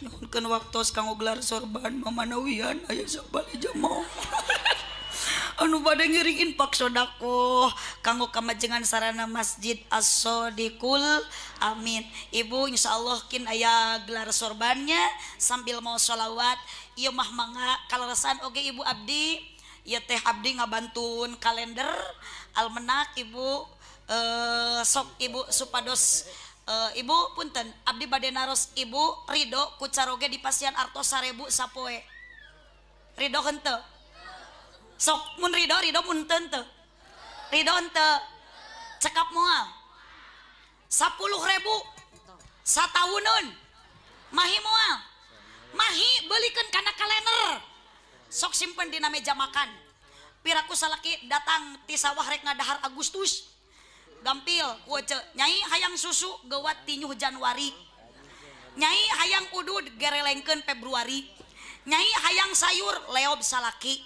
A: Nyuhunkeun waktos kanggo gelar sorban mamanawian aya sabali jamaah. Anu bade ngiring infak sodako kanggo kamajengan sarana Masjid As-Shodiqul Amin. Ibu insyaallah kin aya gelar sorbannya sambil mau sholawat. Ieu mah mangga kaleresan oge ibu abdi. Ieu teh abdi ngabantun kalender almenak ibu sok ibu supados ibu punten abdi bade naros ibu ridho ku caroge di pasien artos 1000 sapoe. Ridho henteu? Sok mun ridho mun teu? Ridho henteu? Cekap moal 10.000 satahunun mahi moal mahi beulikeun kana kalender sok simpen dina meja makan piraku salaki datang ti sawah rek ngadahar Agustus gampil ku ece nyai hayang susu geuwat ti nyuh Januari nyai hayang udud gerelengkeun Februari nyai hayang sayur leob salaki.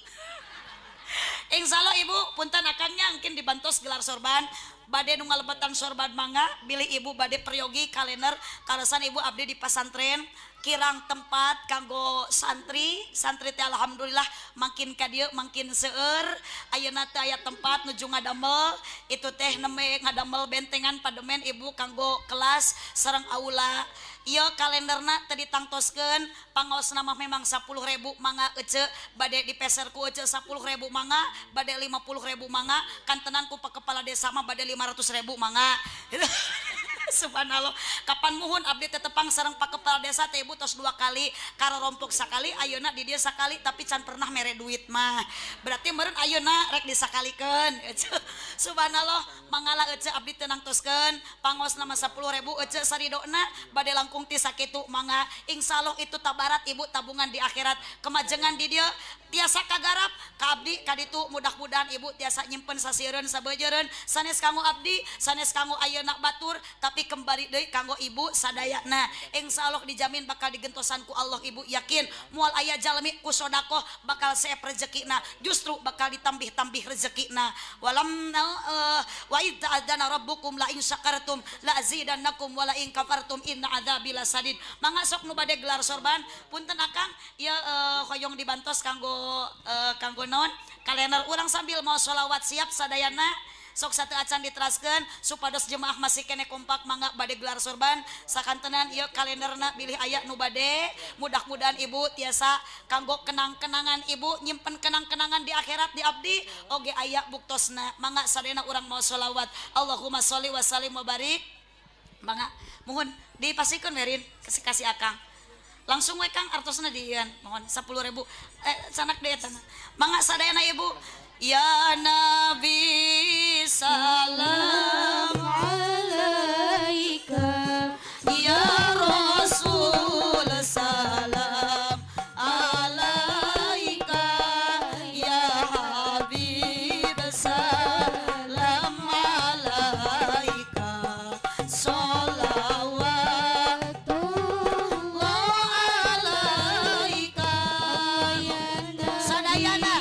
A: Insyaallah ibu punten akangnya mungkin dibantos gelar sorban bade nu ngalebatan sorban mangga bilih ibu bade peryogi kalender karesan ibu abdi di pasantren kirang tempat kanggo santri teh alhamdulillah makin ka dieu makin seueur ayeuna teh aya tempat nuju ngadamel itu teh neme ngadamel bentengan pademen ibu kanggo kelas sareng aula. Ieu kalenderna teu ditangtoskeun pangaosna mah memang 10.000 mangga ece bade dipeser ku ece 10.000 mangga bade 50.000 mangga kantenan ku kepala desa mah bade 500.000 mangga. Subhanallah kapan muhun abdi tetepang sareng pak kepala desa teh ibu tos 2 kali karompok sakali ayeuna di dieu sakali tapi can pernah mere duit mah berarti meureun ayeuna rek disakalikeun. Subhanallah mangala ece abdi teu nangtoskeun pangaosna mah 10.000 ece saridona bade langkung ti sakitu mangga insyaallah itu tabarat ibu tabungan di akhirat kemajengan di dieu tiasa kagarap ka abdi kaditu mudah-mudahan ibu tiasa nyimpen sasiereun sabeujeureun sanes kanggo abdi sanes kanggo ayeuna batur tapi kembali deui kanggo ibu sadayana insyaallah dijamin bakal digentosan ku Allah ibu yakin moal aya jalmi ku sedekah bakal seep rezekina justru bakal ditambih-tambih rezekina walam wa idza adzana rabbukum la in syakartum la azidannakum wa la in kafartum inna adzabi lasadid. Mangga sok nu bade gelar sorban punten akang ieu hoyong dibantos kanggo naon kalender urang sambil mau sholawat siap sadayana sok satu acan diteraskeun supados jemaah masih kene kompak mangga bade gelar sorban sakantenan ieu kalenderna bilih aya nu bade mudah-mudahan ibu tiasa kanggo kenang-kenangan ibu nyimpen kenang-kenangan di akhirat di abdi oge aya buktosna mangga sadayana urang mau sholawat Allahumma sholli wa sallim wa barik mangga mohon dipasikeun merin kasih akang langsung we kang artosna dieuan mohon 10.000 sanak deui eta mangga sadayana ibu. Ya Nabi salam alaika ya Rasul salam alaika ya Habib salam alaika sholawatullah alaika sadayana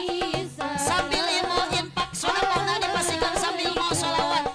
A: sambil mau sholawat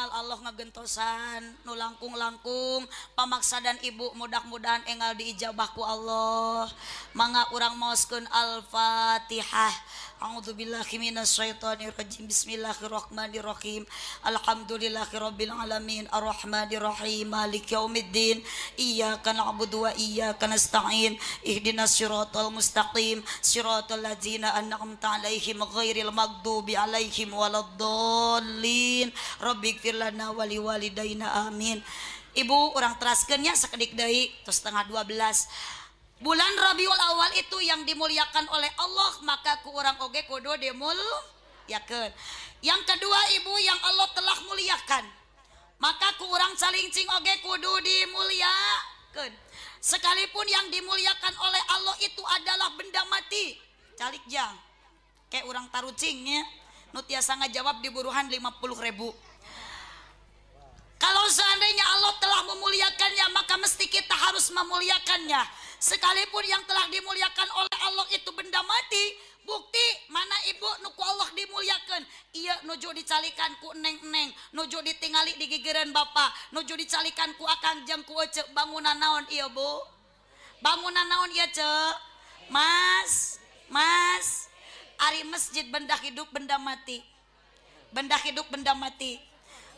A: engal Allah ngagentosan nu langkung-langkung pamaksa dan ibu mudah-mudahan engal diijabah ku Allah. Mangga urang maoskeun Al-Fatihah. A'udzubillahi minasyaitonirrajim. Bismillahirrahmanirrahim. Alhamdulillahirabbil alamin arrahmanirrahim maliki yaumiddin. Iyyaka na'budu wa iyyaka nasta'in. Ihdinas siratal mustaqim. Siratal ladzina an'amta 'alaihim ghairil maghdubi 'alaihim waladdallin. Rabbighfir lana wa liwalidayna amin. Ibu urang teraskeun nya sakedik deui tos setengah 12. Bulan Rabiul Awal itu yang dimuliakan oleh Allah, maka ku urang oge kudu dimuliakeun. Yang kedua ibu, yang Allah telah muliakan, maka ku urang salingcing oge kudu dimuliakeun. Sekalipun yang dimuliakan oleh Allah itu adalah benda mati, calik jang kayak urang tarucingnya nu tiasa ngajawab di buruhan 50.000. Kalau seandainya Allah telah memuliakannya, maka mesti kita harus memuliakannya. Sekalipun yang telah dimuliakan oleh Allah itu benda mati, bukti mana ibu nuku Allah dimuliakan. Iya nuju dicalikan ku neng-neng, nuju ditingali di gigireun bapa, nuju dicalikan ku akang jeung ku ece. Bangunan naon ieu bu? Bangunan naon ieu ceu? Mas, ari masjid benda hidup benda mati. Benda hidup benda mati.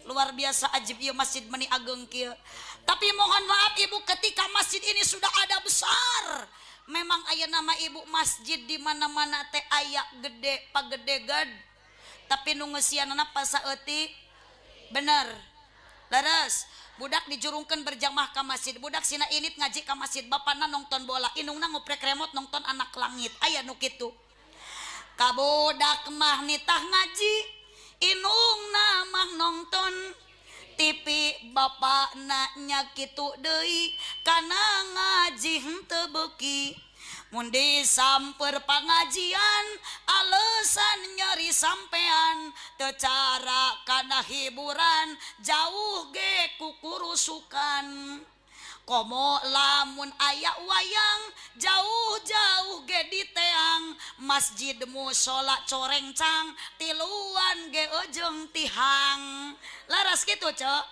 A: Luar biasa ajib ieu masjid meni ageng kieu. Tapi mohon maaf ibu, ketika masjid ini sudah ada besar, memang aya nama ibu masjid di mana-mana teh aya gede pagede-ged. Tapi nu ngeusianana pasaeutik bener. Leres, budak dijurungkeun berjamaah ka masjid, budak sina init ngaji ka masjid, bapana nonton bola, indungna ngoprek remote nonton Anak Langit. Aya nu kitu. Ka budak mah nitah ngaji, indungna mah nonton TV, bapak nanya kitu deui kana ngaji henteu beuki. Mun disamper pangajian alesan nyeri sampean, teu cara kana hiburan jauh ge ku kurusukan. Komo lamun aya wayang jauh-jauh ge di teang, masjid mushola corengcang tiluan ge ejeng tihang. Laras kitu cek.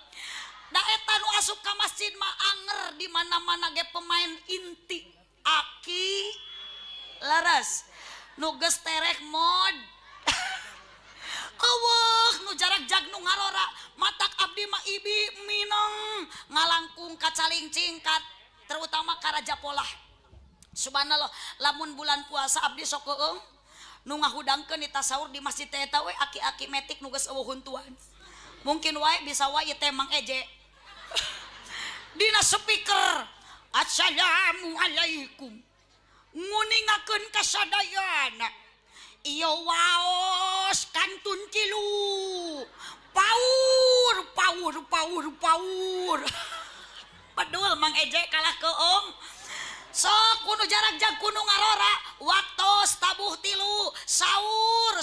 A: Da eta nu asup ka masjid mah anger di mana-mana ge pemain inti aki. Laras nu geus terek mod. Eueuh nu jarak jag nu ngarora matak abdi mah ibi mineng ngalangkung kacalingcing kat terutama ka Raja Polah. Subhanallah, lamun bulan puasa abdi sok eueung nu ngahudangkeun di tasawur di masjid teh eta we aki-aki metik nu geus eueuh huntuan. Mungkin wae bisa wae teh Mang Eje. Dina speaker, assalamualaikum. Nguningakeun kasadayana. Iyo waos kantun tilu. Paur. Padul Mang Eje kalah keong. Sok kudu jarak jag kudu ngarora. Waktos tabuh tilu. Saur.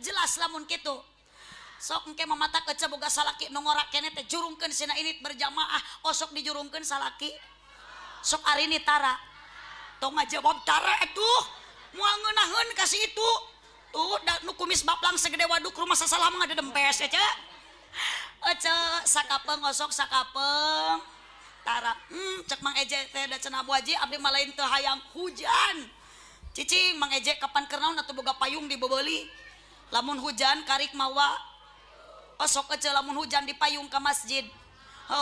A: Jelas lamun kitu. Sok engke mamata kece boga salaki nu ngora keneh teh jurungkeun sina init berjamaah. Osok dijurungkeun salaki. Sok ari ni tara. Tong ngajawab tara atuh. Moal ngeunaheun kasih itu. Tuh nu kumis baplang segede waduk rumah sasalam ngadedempes ya cek. Ece sakapeng osok sakapeng. Tara cek Mang Eje teh da cenah Bu Haji abdi mah lain teu hayang hujan. Cicing Mang Eje kapan keur naon atuh boga payung dibebeuli. Lamun hujan karik mawa. Osok ece lamun hujan dipayung ke masjid.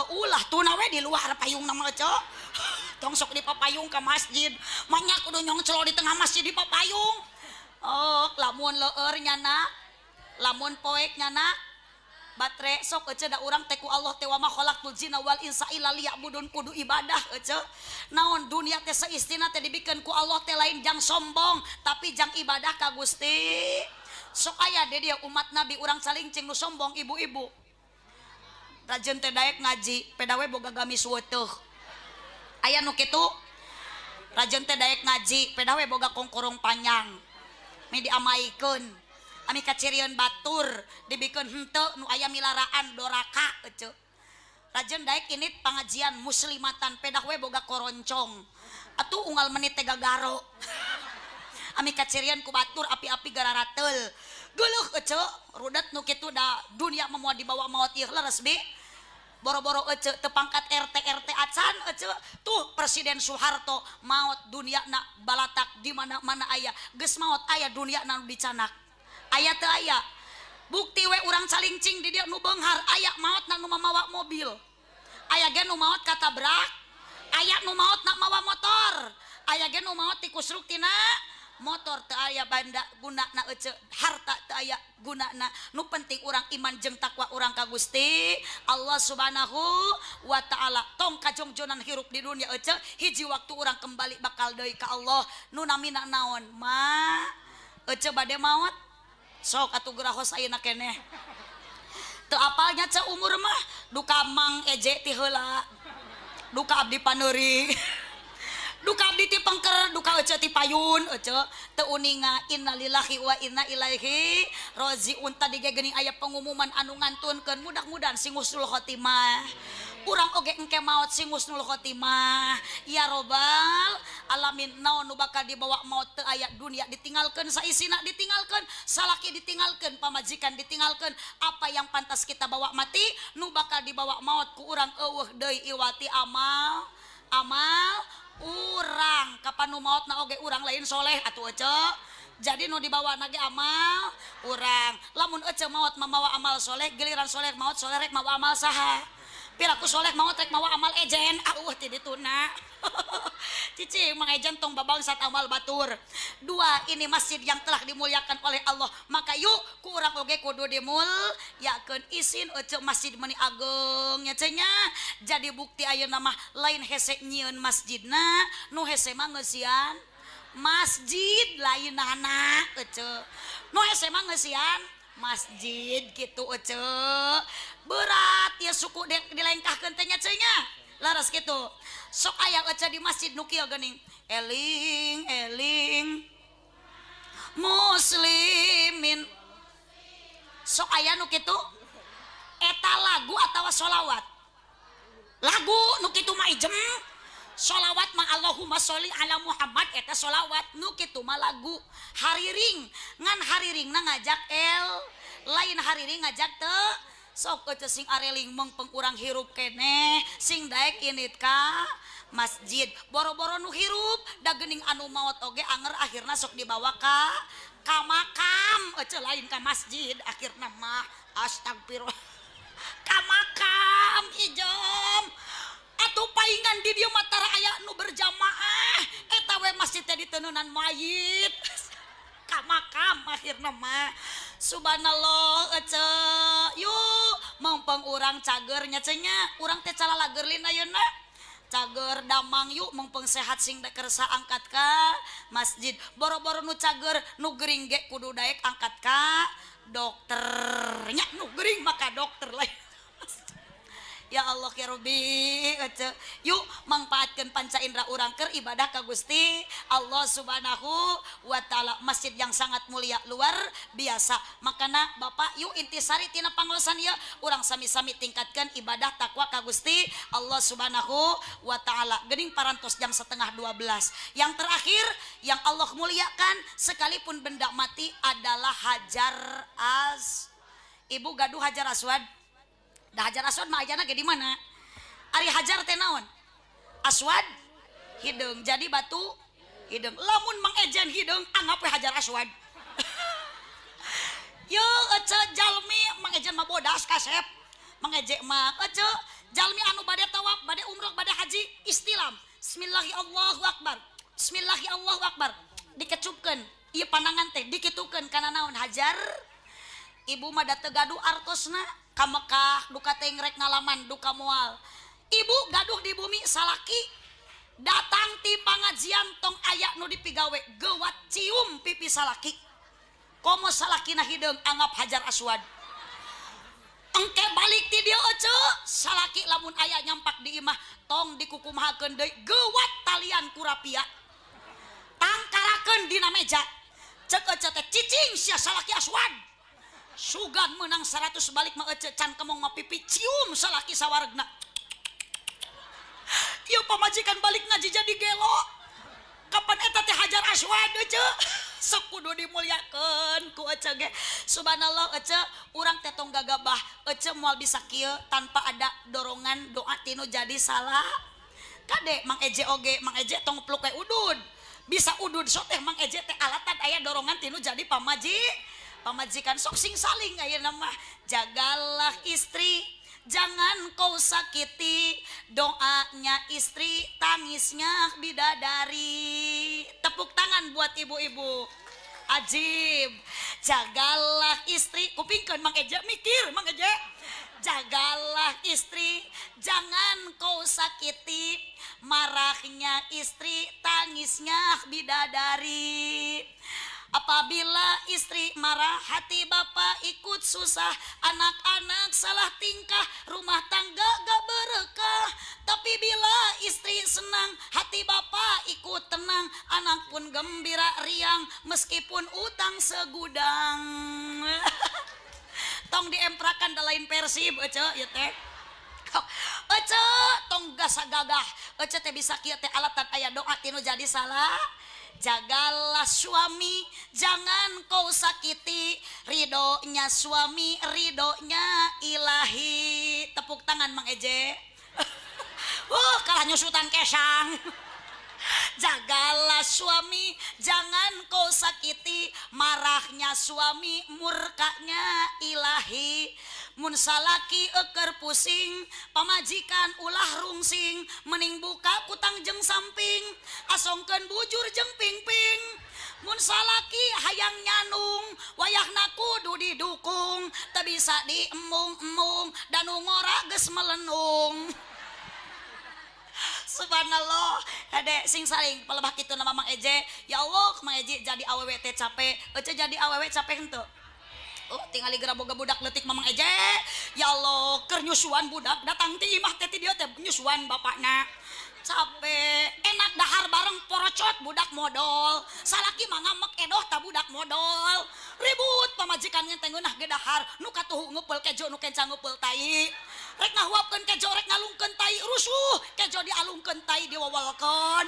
A: Ulah tuna we di luar payung nama ece. Tong sok dipapayung ke masjid. Manya kudu nyongcol di tengah masjid dipapayung. Lamun leueur nyana, lamun poek nyana, batre sok ece da urang teh ku Allah teh wa ma khalaqtul jinna wal insa illa liya'budun kudu ibadah ece. Naon dunia teh seistina teh dibikeun ku Allah teh lain jang sombong, tapi jang ibadah ka Gusti. Sok aya deh dia umat Nabi urang salingcing nu sombong ibu-ibu. Rajeun teh daek ngaji, pedawe boga gamis weuteung. Aya nu kitu. Rajeun teh daek ngaji, pedawe boga kongkorong panjang. Mi diamaikeun. Ami kacirieun batur, dibikeun henteu nu aya milaraan doraka ece. Rajeun daek init pangajian muslimatan, pedawe boga koroncong. Atuh unggal menit teh gagaro. Ami kacirian ku batur api-api gararateul. geuleuh ece rudat nu kitu da dunia memuat dibawa maut ieu leres bi boro-boro ece tepangkat RT acan ece tuh Presiden Soeharto maut dunia na balatak di mana-mana aya geus maut aya dunia na dicanak aya teu aya bukti we urang calingcing di dia nu beunghar aya maut na nu mamawa mobil aya ge nu maut katabrak aya nu maut na mawa motor aya ge nu maut ti kusruk tina motor teu aya banda gunana ece harta teu aya gunana nu penting urang iman jeung takwa urang ka Gusti Allah Subhanahu wa taala tong kajongjonan hirup di dunia ece hiji waktu urang kembali bakal deui ka Allah nu namina naon ma ece bade maot sok atuh gerahos ayeuna keneh teu apalnya ce umur mah duka mang eje ti heula duka abdi paneuri duka abdi ti pengker duka ece ti payun ece teu uninga innalillahi wa inna ilaihi rajiun tadi ge geuning aya pengumuman anu ngantunkeun mudah-mudahan sing husnul khotimah urang oge engke maot sing husnul khotimah ya robbal alamin naon nu bakal dibawa maut teu aya dunia ditinggalkeun saisina ditinggalkeun salaki ditinggalkeun pamajikan ditinggalkeun apa yang pantas kita bawa mati nu bakal dibawa maut ku urang eueuh deui iwati amal urang kapan nu maot na oge urang lain soleh atuh ece jadi nu dibawa nage amal urang lamun ece maot mamawa amal soleh giliran soleh maot soleh rek mawa amal saha piraku soleh maot rek mawa amal ejen ti dituna cicing mang ejen tong babangsat amal batur dua ini masjid yang telah dimuliakan oleh Allah maka yuk ku urang oge kudu dimulyakeun isin ece masjid meni ageng nya cenah jadi bukti ayeuna mah lain hese nyieun masjidna nu hese mah ngeusian masjid lainana ece nu hese mah ngeusian masjid gitu ece berat ya suku dilengkahkeun teh nya cenah laras gitu sok aya ece di masjid nu kieu geuning eling eling muslimin sok aya nu kitu eta lagu atawa sholawat lagu nu kitu mah ijem sholawat mah Allahumma sholli ala Muhammad eta sholawat nu kitu mah lagu hariring ngan hariringna ngajak lain hariring ngajak teu sok ece sing areling meng pengurang hirup keneh sing daek init ka masjid boro-boro nu hirup da geuning anu maot oge anger akhirna sok dibawa ka makam ece lain ka masjid akhirna mah astagfirullah ka makam ijem atuh paingan di dieu mah tara aya nu berjamaah eta we masjid teh diteununan mayit ka makam akhirna mah subhanallah ece yuk mengpeng urang cager nya cenah urang teh calalagerlin ayeuna cager damang yuk mengpeng sehat sing kersa angkat ka masjid boro-boro nu cager nu gering ge kudu daek angkat ka dokter nya nu gering maka dokter lain ya Allah ya Rabbi ece yuk mangpaatkeun panca indera urang keur ibadah ka Gusti Allah Subhanahu wa taala masjid yang sangat mulia luar biasa makana Bapak yuk intisari tina pangolosan ieu urang sami-sami tingkatkeun ibadah takwa ka Gusti Allah Subhanahu wa taala geuning parantos jam 11:30 yang terakhir yang Allah muliakan sekalipun benda mati adalah hajar ibu gaduh hajar aswad. Dah hajar aswad mah ajana ge di mana? Ari hajar teh naon? Aswad hideung. Jadi batu hideung. Lamun mang ejen hideung anggap we hajar aswad. Yo ece jalmi mang ejen mah bodas kasep. Mang eje mah ece jalmi anu bade tawaf, bade umrah, bade haji istilam. Bismillahirrahmanirrahim. Bismillahirrahmanirrahim. Dikecupkeun. Ieu panangan teh dikitukeun kana naon hajar. Ibu mah da teu gaduh artosna ka Mekah duka teh ngrek ngalaman duka moal ibu gaduh di bumi salaki datang ti pangajian tong aya nu dipigawe gewat cium pipi salaki komo salakina hideung anggap hajar aswad engke balik ti dieu ece salaki lamun aya nyampak di imah tong dikukumahakeun deui gewat talian kurapia tangkarakeun dina meja cek ece teh cicing sia salaki aswad sugan menang 100 balik mah ece can kemong mah pipi cium salaki sawaregna ieu pamajikan balik ngaji jadi gelo kapan eta teh hajar aswad ece sok kudu dimuliakeun ku Ece ge. Subhanallah Ece urang teh tong gagabah Ece moal bisa kieu tanpa ada dorongan doa tinu jadi salah. Kade Mang Eje oge, Mang Eje tong pluk kayak udud. Bisa udud sok teh Mang Eje teh alatan aya dorongan tinu jadi pamajikan sok sing saling aya nama. Jagalah istri, jangan kau sakiti, doanya istri, tangisnya bidadari. Tepuk tangan buat ibu-ibu. Ajib. Jagalah istri, kupingkeun Mang Eje mikir Mang Eje. Jagalah istri, jangan kau sakiti, marahnya istri, tangisnya bidadari. Apabila istri marah, hati bapak ikut susah, anak-anak salah tingkah, rumah tangga gak berkah. Tapi bila istri senang, hati bapak ikut tenang, anak pun gembira riang, meskipun utang segudang. Tong diemprakan da lain Persib Ece ya teh. Ece tong gasa gagah, Ece teh bisa kieu teh alatan aya doa tinu jadi salah. Jagalah suami, jangan kau sakiti, ridhonya suami, ridhonya ilahi. Tepuk tangan Mang Eje. Kalah nyusutan kesang. Jagalah suami, jangan kau sakiti, marahnya suami, murkanya ilahi. Mun salaki eker pusing, pamajikan ulah rungsing, mending buka kutang jeng samping, asongkeun bujur jeng pingping. Mun salaki hayang nyanung, wayahna kudu didukung, teu bisa diemung-emung, danu ngora geus melenung. Subhanallah, hade sing saling pelebah kitu nama Mang Eje. Ya Allah, Mang Eje jadi awewe teh capek, Ece jadi awewe capek henteu. Tinggali geura boga budak leutik Mang Eje. Ya Allah, keur nyusuan budak datang ti imah teh ti dieu teh nyusuan bapakna. Capek, enak dahar bareng porocot budak modal. Salaki mah ngamek edoh ta budak modal. Ribut pamajikannya teh ngeunah ge dahar, nu katuhu ngupeul kejo nu kenca ngupeul tai. Rek ngahuapkeun kejo rek ngalungkeun tai rusuh, kejo dialungkeun tai diwawalkeun.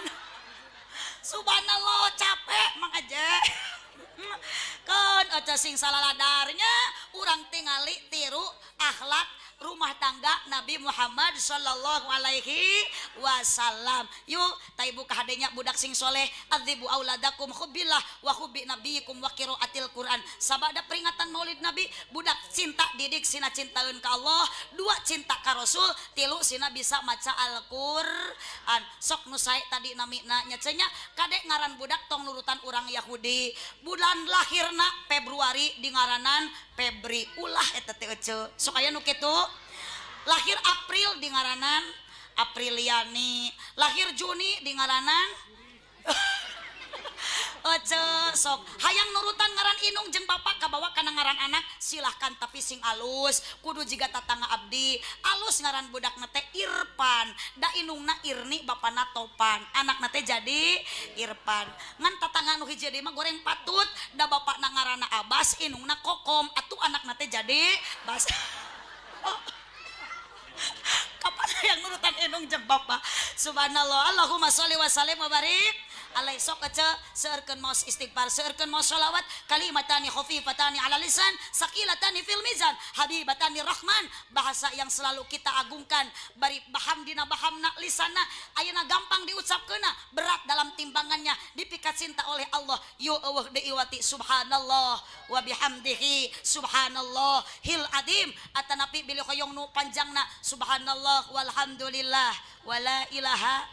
A: Subhanallah capek Mang Eje. Kan Ece sing salaladarnya urang tingali tiru akhlak rumah tangga Nabi Muhammad sallallahu alaihi wasallam. Yuk taibu kahadenya budak sing soleh, adzibu auladakum hubbillah wa hubbi nabiyikum wa qiraatil Quran. Sabada peringatan Maulid Nabi, budak cinta didik sina cintaeun ka Allah, dua cinta ka Rasul, tilu sina bisa maca Al-Qur'an. Sok nu sae tadi namina nya kadek ngaran budak tong nurutan urang Yahudi. Bulan lahirna Februari di ngaranan Febri, ulah eta teh Ece. Sok aya nu kitu. Lahir April di ngaranan Apriliani, lahir Juni di ngaranan Ece. Sok hayang nurutan ngaran inung jeung bapak kabawa kana ngaran anak silahkan, tapi sing alus kudu jiga tatangga abdi. Alus ngaran budak nate Irfan, da inungna Irni bapana Topan, anak nate jadi Irfan. Ngan tatangga nu hiji mah goreng patut, da bapakna ngaranna Abbas, inungna Kokom, atuh anak nate jadi Bas. Kapan yang nurutan inung jeung bapak? Subhanallah. Allahumma sholli wa sallim wa barik alaihi. Sok Ece seurkeun maos istighfar, seurkeun maos sholawat, kalimatani khafifatani ala lisan, saqilatani fil mizan, habibatani rahman, bahasa yang selalu kita agungkan, bari bahamdina bahamna lisanna, ayeuna gampang diucapkeunna, berat dalam timbangannya, dipikat cinta oleh Allah. Yu eueuh deui wati subhanallah wa bihamdihi subhanallah hil adim, atanapi bilih hoyong nu panjangna subhanallah walhamdulillah wala ilaha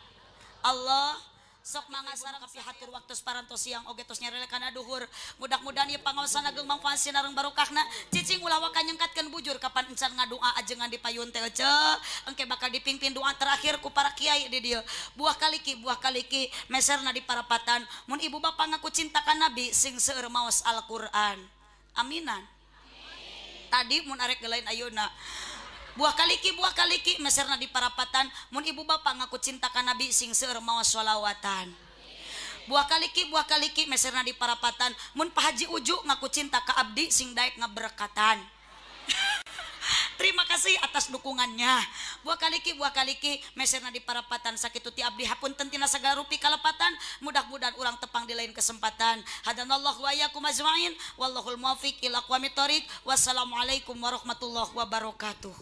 A: Allah. Sok mangasar kapi hatur waktu parantos siang oge tos nyarele kana duhur. Mudah-mudahan ieu pangaosan ageng mangfaat sinareng barokahna. Cicing ulah waka nyengkatkeun bujur kapan encan ngadua ajengan di payun teh Ece. Engke bakal dipingpin doa terakhir ku para kiai di dieu. Buah kaliki meserna di parapatan. Mun ibu bapak ngaku cinta ka Nabi sing seueur maos Al-Qur'an. Aminan. Tadi mun arek gelain ayeuna. Buah kaliki meserna di parapatan. Mun ibu bapak ngaku cinta ka Nabi sing seueur maos sholawatan. Buah kaliki meserna di parapatan. Mun Pak Haji Uju ngaku cinta ka abdi sing daek ngaberkatan. Terima kasih atas dukungannya. buah kaliki meserna di parapatan sakitu ti abdi hapunten tina sagala rupi kalepatan mudah-mudahan urang tepang di lain kesempatan hadanallahu wa iyyakum ajmain wallahul muwaffiq ila aqwamit thoriq wassalamualaikum warahmatullahi wabarakatuh.